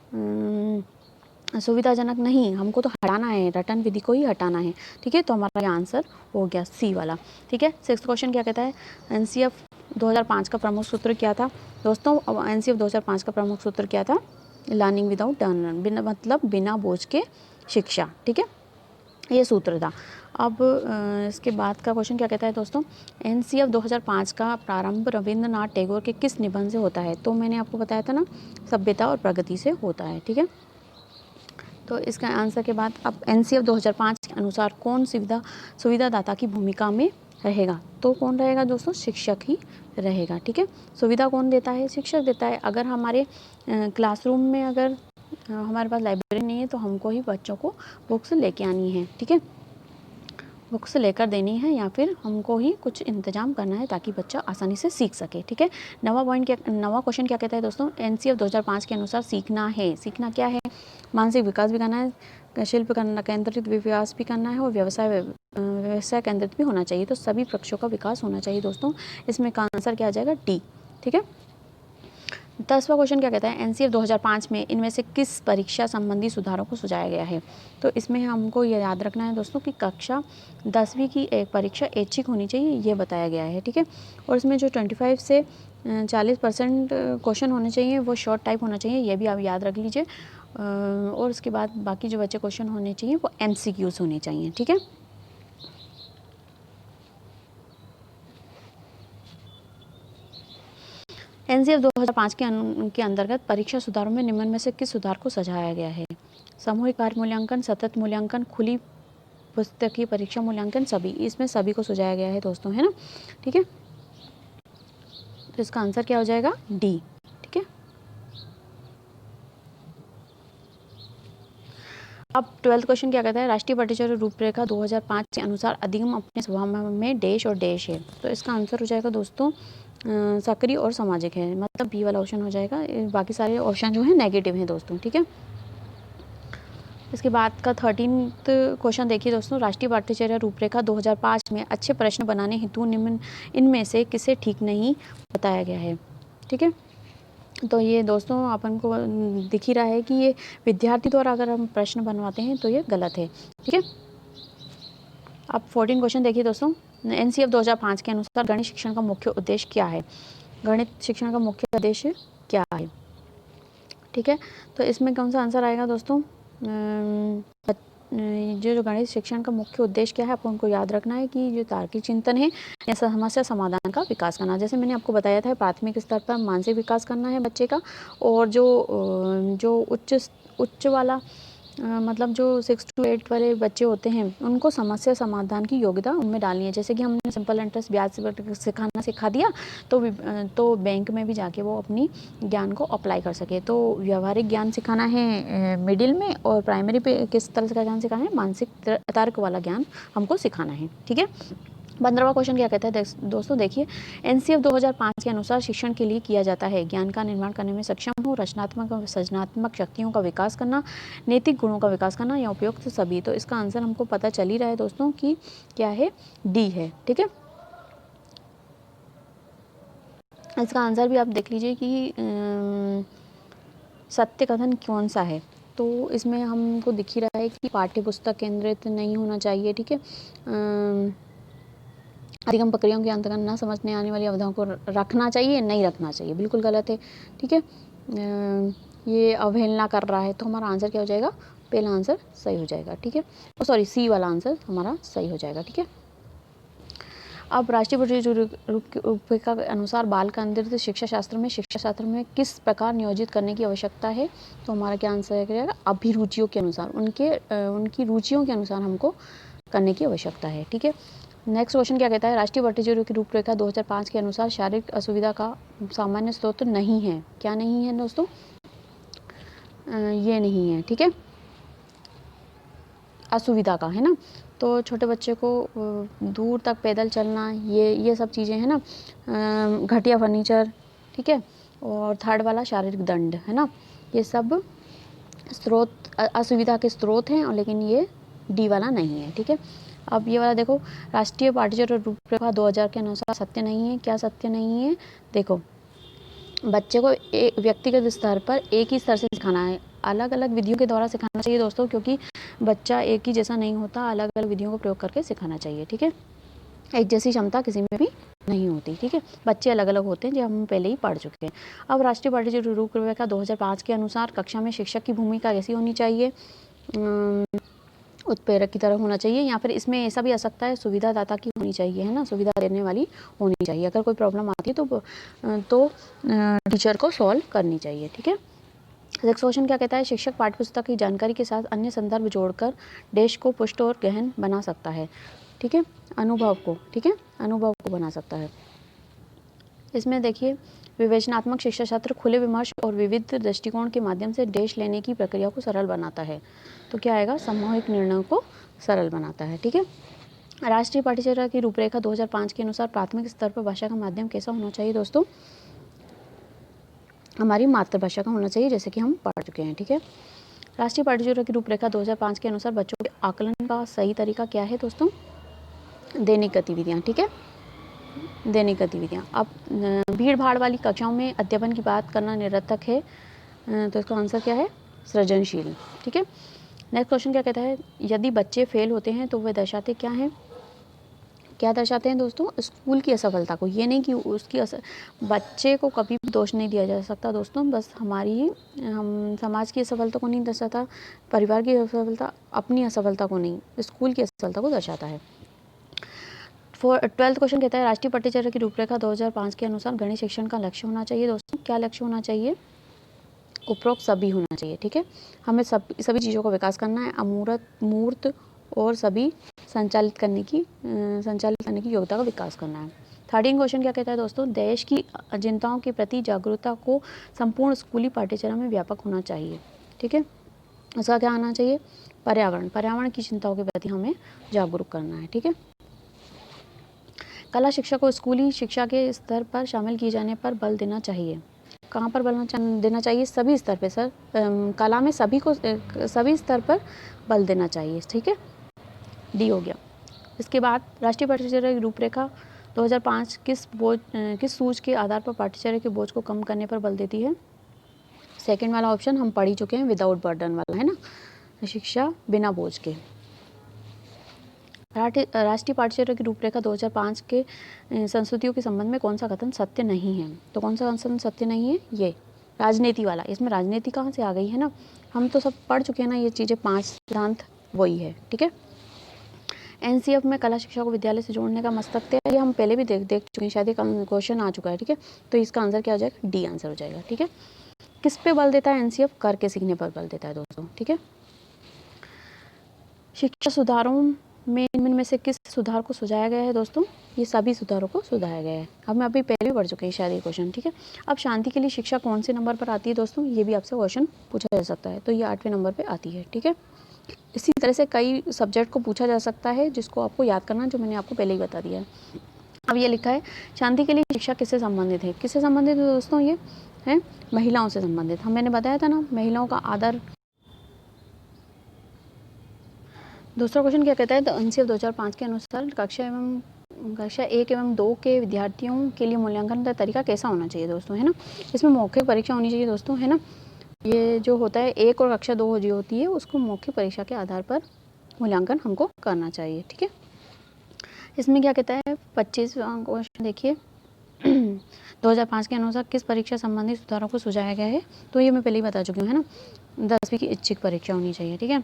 सुविधाजनक नहीं, हमको तो हटाना है, रटन विधि को ही हटाना है। ठीक है, तो हमारा ये आंसर हो गया सी वाला। ठीक है, 6th क्वेश्चन क्या कहता है, एनसीएफ 2005 का प्रमुख सूत्र क्या था। दोस्तों एनसीएफ 2005 का प्रमुख सूत्र क्या था, लर्निंग विदाउट बर्डन, बिना मतलब बिना बोझ के शिक्षा। ठीक है, ये सूत्र था। अब इसके बाद का क्वेश्चन क्या कहता है दोस्तों, एनसीएफ 2005 का प्रारंभ रविंद्रनाथ टैगोर के किस निबंध से होता है। तो मैंने आपको बताया था ना, सभ्यता और प्रगति से होता है। ठीक है, तो इसका आंसर के बाद अब एनसीएफ 2005 के अनुसार कौन सुविधादाता की भूमिका में रहेगा। तो कौन रहेगा दोस्तों, शिक्षक ही रहेगा। ठीक है, सुविधा कौन देता है, शिक्षक देता है। अगर हमारे क्लासरूम में अगर हमारे पास लाइब्रेरी नहीं है तो हमको ही बच्चों को बुक्स लेके आनी है। ठीक है, बुक्स लेकर देनी है या फिर हमको ही कुछ इंतजाम करना है ताकि बच्चा आसानी से सीख सके। ठीक है, नवा क्वेश्चन क्या कहता है दोस्तों, एनसीएफ 2005 के अनुसार सीखना है, सीखना क्या है, मानसिक विकास भी करना है, शिल्प करना केंद्रित विकास भी करना है और व्यवसाय केंद्रित भी होना चाहिए। तो सभी पक्षों का विकास होना चाहिए दोस्तों। इसमें का आंसर क्या आ जाएगा, डी। ठीक है, 10वां क्वेश्चन क्या कहता है, एनसीएफ 2005 में इनमें से किस परीक्षा संबंधी सुधारों को सुझाया गया है। तो इसमें हमको ये याद रखना है दोस्तों कि कक्षा 10वीं की एक परीक्षा ऐच्छिक होनी चाहिए, ये बताया गया है। ठीक है, और इसमें जो 25 से 40% क्वेश्चन होने चाहिए वो शॉर्ट टाइप होना चाहिए, ये भी आप याद रख लीजिए। और उसके बाद बाकी जो बच्चे क्वेश्चन होने चाहिए वो MCQs होने चाहिए। ठीक है, एनसीएफ 2005 के अंतर्गत परीक्षा सुधारों में निम्न में से किस सुधार को सुझाया गया है। सामूहिक कार्य मूल्यांकन, सतत मूल्यांकन, खुली पुस्तकीय परीक्षा मूल्यांकन, सभी, इसमें सभी को सुझाया गया है दोस्तों, है ना। ठीक है, तो इसका आंसर क्या हो जाएगा, डी। ठीक है, अब 12th क्वेश्चन क्या कहता है, राष्ट्रीय पाठ्यचर्या रूपरेखा 2005 के अनुसार अधिगम अपने स्वभाव में डैश और डैश है। तो इसका आंसर हो जाएगा दोस्तों सक्रिय और सामाजिक है, मतलब बी वाला ऑप्शन हो जाएगा। बाकी सारे ऑप्शन जो है नेगेटिव हैं दोस्तों। ठीक है, इसके बाद का 13th क्वेश्चन देखिए दोस्तों, राष्ट्रीय पाठ्यचर्या रूपरेखा 2005 में अच्छे प्रश्न बनाने हेतु निम्न इनमें से किसे ठीक नहीं बताया गया है। ठीक है, तो ये दोस्तों अपन को दिख ही रहा है कि ये विद्यार्थी द्वारा अगर हम प्रश्न बनवाते हैं तो ये गलत है। ठीक है, अब 14 क्वेश्चन देखिए दोस्तों, एनसीएफ 2005 के अनुसार गणित शिक्षण का मुख्य उद्देश्य क्या है। गणित शिक्षण का मुख्य उद्देश्य क्या है। ठीक है, तो इसमें कौन सा आंसर आएगा दोस्तों, जो गणित शिक्षण का मुख्य उद्देश्य क्या है, आपको उनको याद रखना है कि जो तार्किक चिंतन है या समस्या समाधान का विकास करना। जैसे मैंने आपको बताया था प्राथमिक स्तर पर मानसिक विकास करना है बच्चे का, और जो उच्च वाला मतलब जो 6 to 8 वाले बच्चे होते हैं उनको समस्या समाधान की योग्यता उनमें डालनी है। जैसे कि हमने सिंपल इंटरेस्ट ब्याज सिखाना सिखा दिया तो बैंक में भी जाके वो अपनी ज्ञान को अप्लाई कर सके। तो व्यवहारिक ज्ञान सिखाना है मिडिल में, और प्राइमरी पे किस तरह का ज्ञान सिखाना है, मानसिक तर्क वाला ज्ञान हमको सिखाना है। ठीक है, 15वां क्वेश्चन क्या कहता है दोस्तों, देखिए एनसीएफ 2005 के अनुसार शिक्षण के लिए किया जाता है ज्ञान का निर्माण करने में सक्षम हो, रचनात्मक और सृजनात्मक शक्तियों का विकास करना, नैतिक गुणों का विकास करना या उपयुक्त सभी। तो इसका आंसर हमको पता चल ही रहा है दोस्तों कि क्या है, डी है। ठीक है, इसका आंसर भी आप देख लीजिए कि सत्य कथन कौन सा है। तो इसमें हमको दिख ही रहा है कि पाठ्य पुस्तक केंद्रित नहीं होना चाहिए। ठीक है, अधिगम प्रक्रियाओं के अंतर्गत न समझने आने वाली अवधाओं को रखना चाहिए, नहीं रखना चाहिए, बिल्कुल गलत है। ठीक है, ये अवहेलना कर रहा है, तो हमारा आंसर क्या हो जाएगा, पहला आंसर सही हो जाएगा। ठीक है, सॉरी सी वाला आंसर हमारा सही हो जाएगा। ठीक है, अब राष्ट्रीय रूपरेखा के अनुसार बाल केंद्रित शिक्षा शास्त्र में किस प्रकार नियोजित करने की आवश्यकता है। तो हमारा क्या आंसर रहेगा, अभिरुचियों के अनुसार, उनकी रुचियों के अनुसार हमको करने की आवश्यकता है। ठीक है, नेक्स्ट क्वेश्चन क्या कहता है, राष्ट्रीय पाठ्यचर्या की रूपरेखा 2005 के अनुसार शारीरिक असुविधा का सामान्य स्रोत नहीं है। क्या नहीं है दोस्तों, ये नहीं है। ठीक है, असुविधा का, है ना। तो छोटे बच्चे को दूर तक पैदल चलना, ये सब चीज़ें हैं ना, घटिया फर्नीचर, ठीक है। और थर्ड वाला शारीरिक दंड, है ना, ये सब स्रोत असुविधा के स्रोत हैं, और लेकिन ये डी वाला नहीं है, ठीक है। अब ये वाला देखो, राष्ट्रीय पाठ्यचर्या रूपरेखा 2000 के अनुसार सत्य नहीं है। क्या सत्य नहीं है? देखो, बच्चे को एक व्यक्तिगत स्तर पर एक ही स्तर से सिखाना है, अलग अलग विधियों के द्वारा सिखाना चाहिए दोस्तों, क्योंकि बच्चा एक ही जैसा नहीं होता, अलग अलग विधियों को प्रयोग करके सिखाना चाहिए, ठीक है। एक जैसी क्षमता किसी में भी नहीं होती, ठीक है। बच्चे अलग अलग होते हैं, जो हम पहले ही पढ़ चुके हैं। अब राष्ट्रीय पाठ्यचर्या रूपरेखा 2005 के अनुसार कक्षा में शिक्षक की भूमिका कैसी होनी चाहिए? उत्प्रेरक की तरह होना चाहिए, या फिर इसमें ऐसा भी आ सकता है सुविधादाता की होनी चाहिए, है ना, सुविधा देने वाली होनी चाहिए। अगर कोई प्रॉब्लम आती है तो टीचर को सॉल्व करनी चाहिए, ठीक है। नेक्स्ट क्वेश्चन क्या कहता है? शिक्षक पाठ्यपुस्तक की जानकारी के साथ अन्य संदर्भ जोड़कर देश को पुष्ट और गहन बना सकता है, ठीक है, अनुभव को, ठीक है, अनुभव को बना सकता है। इसमें देखिए, विवेचनात्मक शिक्षा शास्त्र खुले विमर्श और विविध दृष्टिकोण के माध्यम से देश लेने की प्रक्रिया को सरल बनाता है। तो क्या आएगा? सामूहिक निर्णयों को सरल बनाता है, ठीक है। राष्ट्रीय पाठ्यचर्या की रूपरेखा 2005 के अनुसार प्राथमिक स्तर पर भाषा का माध्यम कैसा होना चाहिए दोस्तों? हमारी मातृभाषा का होना चाहिए, जैसे कि हम पढ़ चुके हैं, ठीक है। राष्ट्रीय पाठ्यचर्या की रूपरेखा 2005 के अनुसार बच्चों के आकलन का सही तरीका क्या है दोस्तों? दैनिक गतिविधियाँ, ठीक है, दैनिक गतिविधियाँ। अब भीड़ भाड़ वाली कक्षाओं में अध्यापन की बात करना निरर्थक है, तो इसका आंसर क्या है? सृजनशील, ठीक है। नेक्स्ट क्वेश्चन क्या कहता है? यदि बच्चे फेल होते हैं तो वे दर्शाते क्या हैं? क्या दर्शाते हैं दोस्तों? स्कूल की असफलता को। ये नहीं कि उसकी बच्चे को कभी भी दोष नहीं दिया जा सकता दोस्तों, बस हम समाज की असफलता को नहीं दर्शाता, परिवार की असफलता, अपनी असफलता को नहीं, स्कूल की असफलता को दर्शाता है। 12th क्वेश्चन कहता है, राष्ट्रीय पाठ्यचर्या की रूपरेखा 2005 के अनुसार गणित शिक्षण का लक्ष्य होना चाहिए दोस्तों। क्या लक्ष्य होना चाहिए? उपरोक्त सभी होना चाहिए, ठीक है। हमें सभी चीज़ों का विकास करना है, अमूर्त, मूर्त और सभी संचालित करने की योग्यता का विकास करना है। 13 क्वेश्चन क्या कहता है दोस्तों? देश की चिंताओं के प्रति जागरूकता को संपूर्ण स्कूली पाठ्यचर्या में व्यापक होना चाहिए, ठीक है। उसका क्या आना चाहिए? पर्यावरण की चिंताओं के प्रति हमें जागरूक करना है, ठीक है। कला शिक्षा को स्कूली शिक्षा के स्तर पर शामिल किए जाने पर बल देना चाहिए। कहाँ पर बल देना चाहिए? सभी स्तर पे सर, कला में सभी स्तर पर बल देना चाहिए, ठीक है, डी हो गया। इसके बाद राष्ट्रीय पाठ्यचर्या की रूपरेखा 2005 किस सूझ के आधार पर पाठ्यचर्या के बोझ को कम करने पर बल देती है? सेकंड वाला ऑप्शन हम पढ़ ही चुके हैं, विदाउट बर्डन वाला, है ना, शिक्षा बिना बोझ के। राष्ट्रीय पाठ्यचर्या की रूपरेखा 2005 के संस्कृतियों के संबंध में कौन सा कथन सत्य नहीं है? तो कौन सा कथन सत्य नहीं है? ये राजनीति वाला। इसमें राजनीति कहाँ से आ गई, है ना, हम तो सब पढ़ चुके हैं ना ये चीज़ें, 5 सिद्धांत वही है, ठीक है। एनसीएफ में कला शिक्षा को विद्यालय से जोड़ने का मस्तक है, ये हम पहले भी देख चुके हैं, शायद ये क्वेश्चन आ चुका है, ठीक है। तो इसका आंसर क्या हो जाएगा? डी आंसर हो जाएगा, ठीक है। किस पे बल देता है एनसीएफ? करके सीखने पर बल देता है दोस्तों, ठीक है। शिक्षा सुधारों में इनमें से किस सुधार को सुझाया गया है दोस्तों? ये सभी सुधारों को सुधारा गया है, हम अभी पहले भी पढ़ चुके हैं शायद ये क्वेश्चन, ठीक है। अब शांति के लिए शिक्षा कौन से नंबर पर आती है दोस्तों? ये भी आपसे क्वेश्चन पूछा जा सकता है, तो ये 8वें नंबर पे आती है, ठीक है। इसी तरह से कई सब्जेक्ट को पूछा जा सकता है, जिसको आपको याद करना, जो मैंने आपको पहले ही बता दिया है। अब ये लिखा है, शांति के लिए शिक्षा किससे संबंधित है? किससे संबंधित है दोस्तों? ये है महिलाओं से संबंधित। हम मैंने बताया था ना, महिलाओं का आदर। दूसरा क्वेश्चन क्या कहता है? तो एनसीएफ 2005 के अनुसार कक्षा 1 एवं 2 के विद्यार्थियों के लिए मूल्यांकन का तरीका कैसा होना चाहिए दोस्तों, है ना। इसमें मौखिक परीक्षा होनी चाहिए दोस्तों, है ना। ये जो होता है 1 और कक्षा 2 जो होती है, उसको मौखिक परीक्षा के आधार पर मूल्यांकन हमको करना चाहिए, ठीक है। इसमें क्या कहता है? 25 क्वेश्चन देखिए 2005 के अनुसार किस परीक्षा संबंधी सुधारों को सुझाया गया है? तो ये मैं पहले ही बता चुकी हूँ, है ना, 10वीं की ऐच्छिक परीक्षा होनी चाहिए, ठीक है।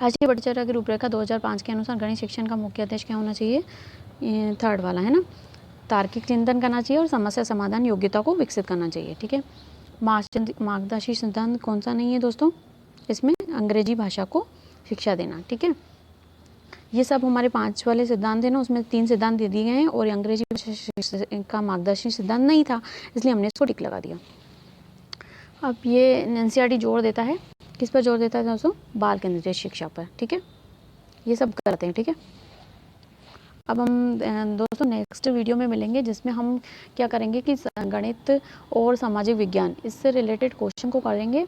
राष्ट्रीय पाठ्यचर्या की रूपरेखा 2005 के अनुसार गणित शिक्षण का मुख्य उद्देश्य क्या होना चाहिए? थर्ड वाला, है ना, तार्किक चिंतन करना चाहिए और समस्या समाधान योग्यता को विकसित करना चाहिए, ठीक है। मार्गदर्शी सिद्धांत कौन सा नहीं है दोस्तों? इसमें अंग्रेजी भाषा को शिक्षा देना, ठीक है। ये सब हमारे 5 वाले सिद्धांत है ना, उसमें 3 सिद्धांत दे दिए गए हैं और अंग्रेजी भाषा का मार्गदर्शी सिद्धांत नहीं था, इसलिए हमने इसको टिक लगा दिया। अब ये एनसीईआरटी जोड़ देता है किस पर जोर देता है दोस्तों? बाल केंद्रित शिक्षा पर। ठीक है, ये सब करते हैं। ठीक है, अब हम दोस्तों नेक्स्ट वीडियो में मिलेंगे, जिसमें हम क्या करेंगे कि गणित और सामाजिक विज्ञान इससे रिलेटेड क्वेश्चन को करेंगे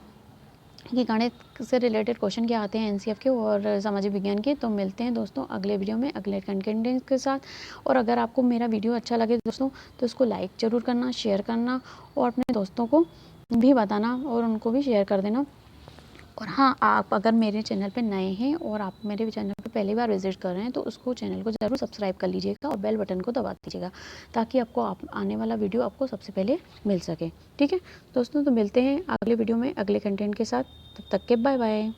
कि गणित से रिलेटेड क्वेश्चन क्या आते हैं एनसीएफ के और सामाजिक विज्ञान के। तो मिलते हैं दोस्तों अगले वीडियो में अगले कंटेंट के साथ। और अगर आपको मेरा वीडियो अच्छा लगे दोस्तों तो इसको लाइक ज़रूर करना, शेयर करना और अपने दोस्तों को भी बताना और उनको भी शेयर कर देना। और हाँ, आप अगर मेरे चैनल पे नए हैं और आप मेरे चैनल पे पहली बार विजिट कर रहे हैं तो उसको चैनल को ज़रूर सब्सक्राइब कर लीजिएगा और बेल बटन को दबा दीजिएगा, ताकि आपको आने वाला वीडियो आपको सबसे पहले मिल सके। ठीक है दोस्तों, तो मिलते हैं अगले वीडियो में अगले कंटेंट के साथ। तब तक के बाय बाय।